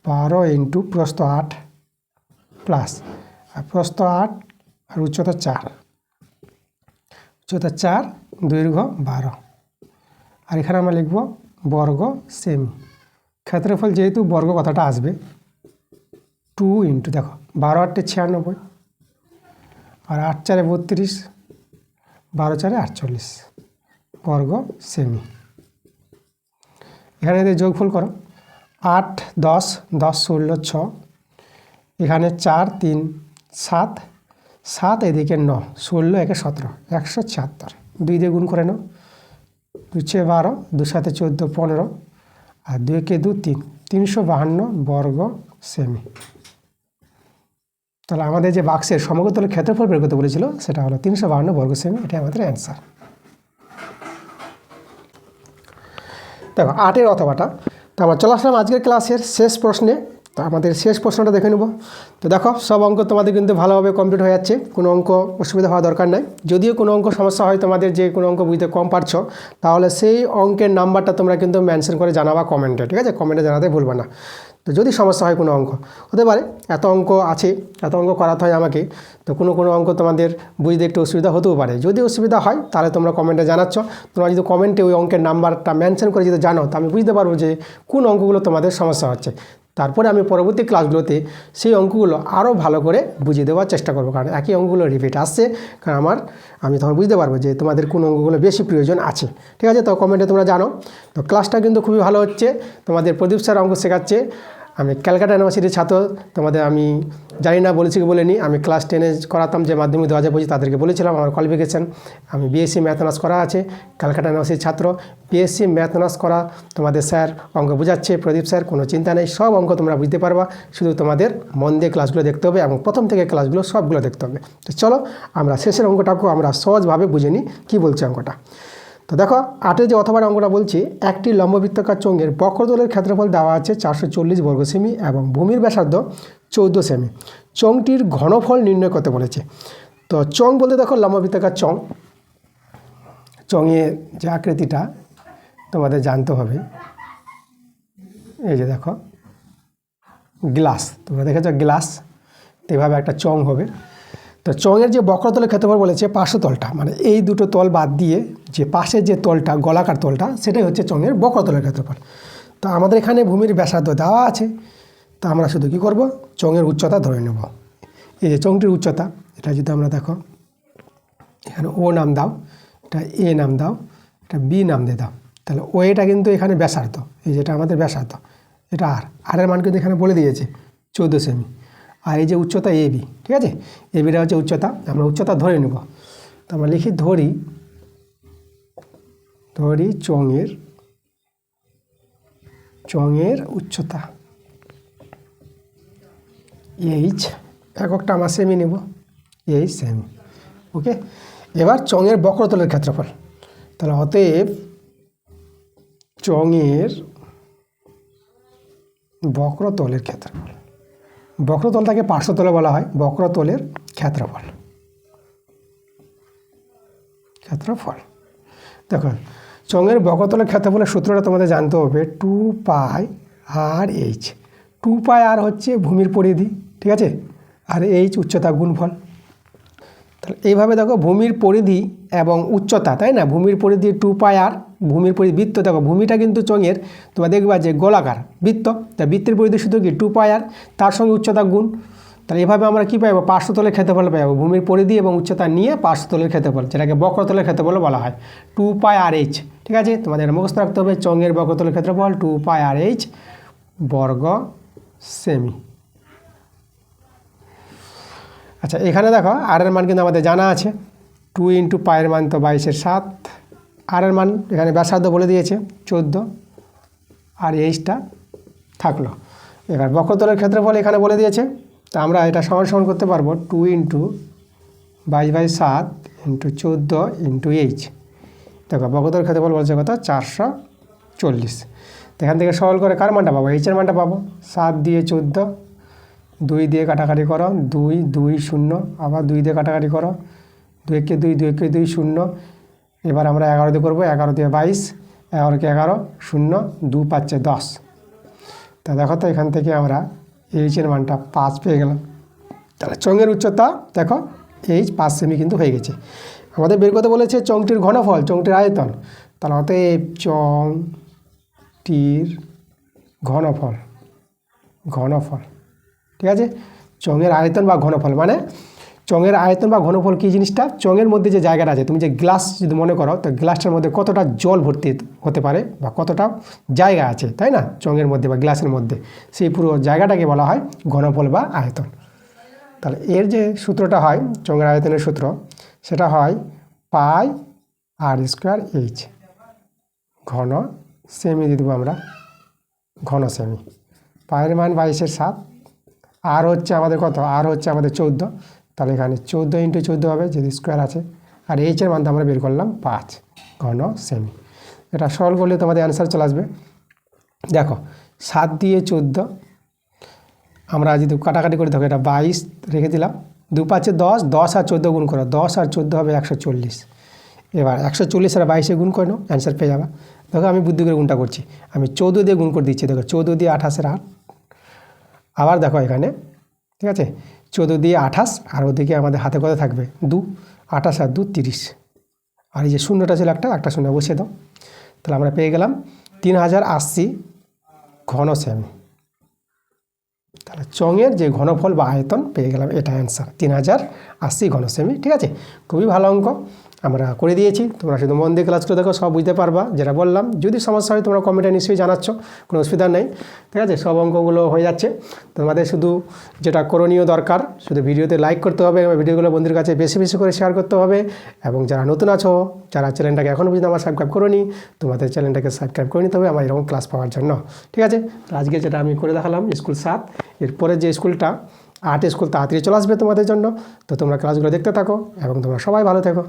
12 ইন্টু প্রস্থ 8 প্লাস আর প্রস্থ 8 আর উচ্চতা 4, দৈর্ঘ্য 12, আর এখানে আমরা লিখব বর্গ সেমি। ক্ষেত্রফল যেহেতু বর্গ কথাটা আসবে, 2 × দেখো 12 8 96 আর 8 4 32, 12 4 48 বর্গ সেমি। এখানে এদের যোগফল করো, 8 10 10 16 6, এখানে 4 3 7 7, এদিকে 9 16 1 17 176, 2 দিয়ে গুণ করে নাও, 2 6 12 2 7 14 15 আর 2 × 2 3 352 বর্গ সেমি। তাহলে আমাদের যে বাক্সের সমগ্র তলের ক্ষেত্রফল বের করতে বলেছিল সেটা হলো 352 বর্গ সেমি, এটাই আমাদের অ্যান্সার। দেখো 8-এর অথবাটা। তো আমরা চলে আসলাম আজকের ক্লাসের শেষ প্রশ্নে। তো আমাদের শেষ প্রশ্নটা দেখে নেব। তো দেখো সব অঙ্ক তোমাদের কিন্তু ভালোভাবে কমপ্লিট হয়ে যাচ্ছে, কোনো অঙ্ক অসুবিধা হওয়া দরকার নাই। যদিও কোনো অঙ্ক সমস্যা হয়, তোমাদের যে কোনো অঙ্ক বুঝতে কম পারছো, তাহলে সেই অঙ্কের নাম্বারটা তোমরা কিন্তু মেনশন করে জানাবা কমেন্টে, ঠিক আছে? কমেন্টে জানাতে ভুলবা না। তো যদি সমস্যা হয় কোনো অঙ্ক, হতে পারে এত অঙ্ক আছে, এত অঙ্ক করাতে হয় আমাকে, তো কোনো অঙ্ক তোমাদের বুঝতে একটু অসুবিধা হতেও পারে। যদি অসুবিধা হয় তাহলে তোমরা কমেন্টে জানাচ্ছ। তোমরা যদি কমেন্টে ওই অঙ্কের নাম্বারটা মেনশন করে যদি জানো, তো আমি বুঝতে পারবো যে কোন অঙ্কগুলো তোমাদের সমস্যা হচ্ছে। তারপরে আমি পরবর্তী ক্লাসগুলোতে সেই অঙ্কগুলো আরও ভালো করে বুঝিয়ে দেওয়ার চেষ্টা করবো, কারণ একই অঙ্কগুলো রিপিট আসছে। কারণ আমি তখন বুঝতে পারবো যে তোমাদের কোন অঙ্কগুলো বেশি প্রয়োজন আছে, ঠিক আছে? তো কমেন্টে তোমরা জানো। তো ক্লাসটা কিন্তু খুবই ভালো হচ্ছে, তোমাদের প্রদীপ স্যার অঙ্ক শেখাচ্ছে। আমি ক্যালকাটা ইউনিভার্সিটির ছাত্র, তোমাদের আমি জানি না বলেছি কি বলিনি, আমি ক্লাস 10-এ করাতাম যে মাধ্যমিক 2025, তাদেরকে বলেছিলাম আমার কোয়ালিফিকেশান আমি বিএসসি ম্যাথ অনার্স করা আছে, ক্যালকাটা ইউনিভার্সিটির ছাত্র। বিএসসি ম্যাথ অনার্স করা তোমাদের স্যার অঙ্ক বোঝাচ্ছে, প্রদীপ স্যার, কোনো চিন্তা নেই, সব অঙ্ক তোমরা বুঝতে পারবা। শুধু তোমাদের মন দিয়ে ক্লাসগুলো দেখতে হবে এবং প্রথম থেকে ক্লাসগুলো সবগুলো দেখতে হবে। তো চলো আমরা শেষের অঙ্কটাকেও আমরা সহজভাবে বুঝে নিই কী বলছে অঙ্কটা। তো দেখো 8-এর যে অথবা অঙ্কটা বলছি, একটি লম্ববৃত্তাকার চোঙের বক্রতলের ক্ষেত্রফল দেওয়া আছে 440 বর্গ সেমি এবং ভূমির ব্যাসার্ধ 14 সেমি। চোঙটির ঘনফল নির্ণয় করতে বলেছে। তো চোঙ বলতে দেখো লম্ববৃত্তাকার চোঙ, চোঙের যে আকৃতিটা তোমাদের জানতে হবে। এই যে দেখো গ্লাস, তোমরা দেখেছো গ্লাস, এভাবে একটা চোঙ হবে। তো চোঙের যে বক্রতলের ক্ষেত্রফল বলেছে পার্শ্বতলটা, মানে এই দুটো তল বাদ দিয়ে যে পাশের যে তলটা, গলাকার তলটা, সেটাই হচ্ছে চোঙের বক্রতলের ক্ষেত্রফল। তো আমাদের এখানে ভূমির ব্যাসার্ধ দেওয়া আছে, তো আমরা শুধু কী করব, চোঙের উচ্চতা ধরে নেব। এই যে চোঙটির উচ্চতা, এটা যদি আমরা দেখো এখানে ও নাম দাও, এটা এ নাম দাও, এটা বি নাম দিয়ে দাও, তাহলে ও এটা কিন্তু এখানে ব্যাসার্ধ, এই যেটা আমাদের ব্যাসার্ধ, এটা আরের মান কিন্তু এখানে বলে দিয়েছে 14 সেমি। আর এই যে উচ্চতা এবি, ঠিক আছে? এবিটা হচ্ছে উচ্চতা, আমরা উচ্চতা ধরে নেব। তো আমরা লিখি ধরি চোঙের উচ্চতা এইচ, এককটা আমরা সেমি নেব, এইচ সেমি। ওকে, এবার চোঙের বক্রতলের ক্ষেত্রফল, তাহলে অতএব চোঙের বক্রতলের ক্ষেত্রফল, বক্রতলটাকে পার্শ্বতলে বলা হয়, বক্রতলের ক্ষেত্রফল। দেখো চোঙের বক্রতলের ক্ষেত্রফলের সূত্রটা তোমাদের জানতে হবে 2πr/h। 2πr হচ্ছে ভূমির পরিধি, ঠিক আছে? আর h উচ্চতা গুণফল। তাহলে এইভাবে দেখো ভূমির পরিধি এবং উচ্চতা, তাই না? ভূমির পরিধি 2πr, ভূমির পরিধি বৃত্ত, দেখো ভূমিটা কিন্তু চোঙের তোমরা দেখবা যে গোলাকার বৃত্ত, তা বৃত্তের পরিধি শুধু কি 2πr, তার সঙ্গে উচ্চতা গুণ। তাহলে এভাবে আমরা কী পাবো, পার্শ্বতলের ক্ষেত্রফল পাবো, ভূমির পরিধি এবং উচ্চতা নিয়ে পার্শ্বতলের ক্ষেত্রফল, যেটাকে বক্রতলের ক্ষেত্রফল বলা হয়, 2πr/h। ঠিক আছে, তোমাদের মুখস্থ রাখতে হবে চোঙের বক্রতলের ক্ষেত্রফল 2πr/h বর্গ সেমি। আচ্ছা, এখানে দেখো আর এর মান কিন্তু আমাদের জানা আছে, 2 × পায়ের মান তো 22/7, আর এর মান এখানে ব্যাসার্ধ বলে দিয়েছে 14, আর এইচটা থাকলো। এবার বক্রতলের ক্ষেত্রফল এখানে বলে দিয়েছে, তা আমরা এটা সমান করতে পারবো 2 × 22/7 × 14 × এইচ। দেখো বক্রতলের ক্ষেত্রফল বলছে কত, 440। এখান থেকে সরল করে কার মানটা পাবো, এইচের মানটা পাবো। 7 দিয়ে 14, 2 দিয়ে কাটাকাটি করো, 2 2 0, আবার 2 দিয়ে কাটাকাটি করো, 2 × 2 2 × 2 0। এবার আমরা 11 দিয়ে করবো, 11 দিয়ে 22, 11 × 11 0, 2 পাচ্ছে 10। তা দেখো তো এখান থেকে আমরা এইচের মানটা 5 পেয়ে গেলাম। তাহলে চোঙের উচ্চতা দেখো এইচ 5 সেমি কিন্তু হয়ে গেছে। আমাদের বের করতে বলেছে চোঙটির ঘনফল, চোঙটির আয়তন। তাহলে অতএব চোঙটির ঘনফল, ঠিক আছে? চোঙের আয়তন বা ঘনফল, মানে চোঙের আয়তন বা ঘনফল কী জিনিসটা, চোঙের মধ্যে যে জায়গাটা আছে, তুমি যে গ্লাস যদি মনে করো, তো গ্লাসটার মধ্যে কতটা জল ভর্তি হতে পারে বা কতটা জায়গা আছে, তাই না? চোঙের মধ্যে বা গ্লাসের মধ্যে, সেই পুরো জায়গাটাকে বলা হয় ঘনফল বা আয়তন। তাহলে এর যে সূত্রটা হয় চোঙের আয়তনের সূত্র, সেটা হয় πr²h, ঘন সেমি দিয়ে দেবো আমরা, ঘন সেমি। পায়ের মান 22/7, আর হচ্ছে আমাদের কত, আর হচ্ছে আমাদের 14, তাহলে এখানে 14 ইন্টু 14 হবে যদি স্কোয়ার আছে, আর এইচের মানটা আমরা বের করলাম 5 ঘন সেমি। এটা সলভ করলে তোমাদের অ্যান্সার চলে আসবে। দেখো 7 দিয়ে 14, আমরা যদি কাটাকাটি করে থাকো এটা 22 রেখে দিলাম, 2 5 10, 10 আর 14 গুণ করো, 10 আর 14 হবে 140। এবার 140 আর 22 গুণ করে নাও, অ্যান্সার পেয়ে যাবে। দেখো আমি বুদ্ধি করে গুণটা করছি, আমি 14 দিয়ে গুণ করে দিচ্ছি। দেখো 14 দিয়ে 28 8, আবার দেখো এখানে, ঠিক আছে, 14 দিয়ে 28, আর ওদিকে আমাদের হাতে কত থাকবে 2, 28 আর 2 30, আর এই যে শূন্যটা ছিল একটা শূন্য বসিয়ে দাও। তাহলে আমরা পেয়ে গেলাম 3080 ঘন সেমি। তাহলে চঙের যে ঘনফল বা আয়তন পেয়ে গেলাম, এটা অ্যান্সার 3080 ঘন সেমি। ঠিক আছে, খুবই ভালো অঙ্ক আমরা করে দিয়েছি। তোমরা শুধু মন দিয়ে ক্লাস করে দেখো, সব বুঝতে পারবা যেটা বললাম। যদি সমস্যা হয় তোমরা কমেন্টে নিশ্চয়ই জানাচ্ছ, কোনো অসুবিধা নেই। ঠিক আছে, সব অঙ্কগুলো হয়ে যাচ্ছে। তোমাদের শুধু যেটা করণীয় দরকার, শুধু ভিডিওতে লাইক করতে হবে এবং ভিডিওগুলো বন্ধুদের কাছে বেশি বেশি করে শেয়ার করতে হবে। এবং যারা নতুন আছো, যারা চ্যানেলটাকে এখনও পর্যন্ত আমার সাবস্ক্রাইব করোনি, তোমাদের চ্যানেলটাকে সাবস্ক্রাইব করে নিতে হবে আমার এরকম ক্লাস পাওয়ার জন্য। ঠিক আছে, আজকে যেটা আমি করে দেখালাম স্কুল 7, এরপরে যে স্কুলটা 8 স্কুল তাড়াতাড়ি চলে আসবে তোমাদের জন্য। তো তোমরা ক্লাসগুলো দেখতে থাকো এবং তোমরা সবাই ভালো থেকো।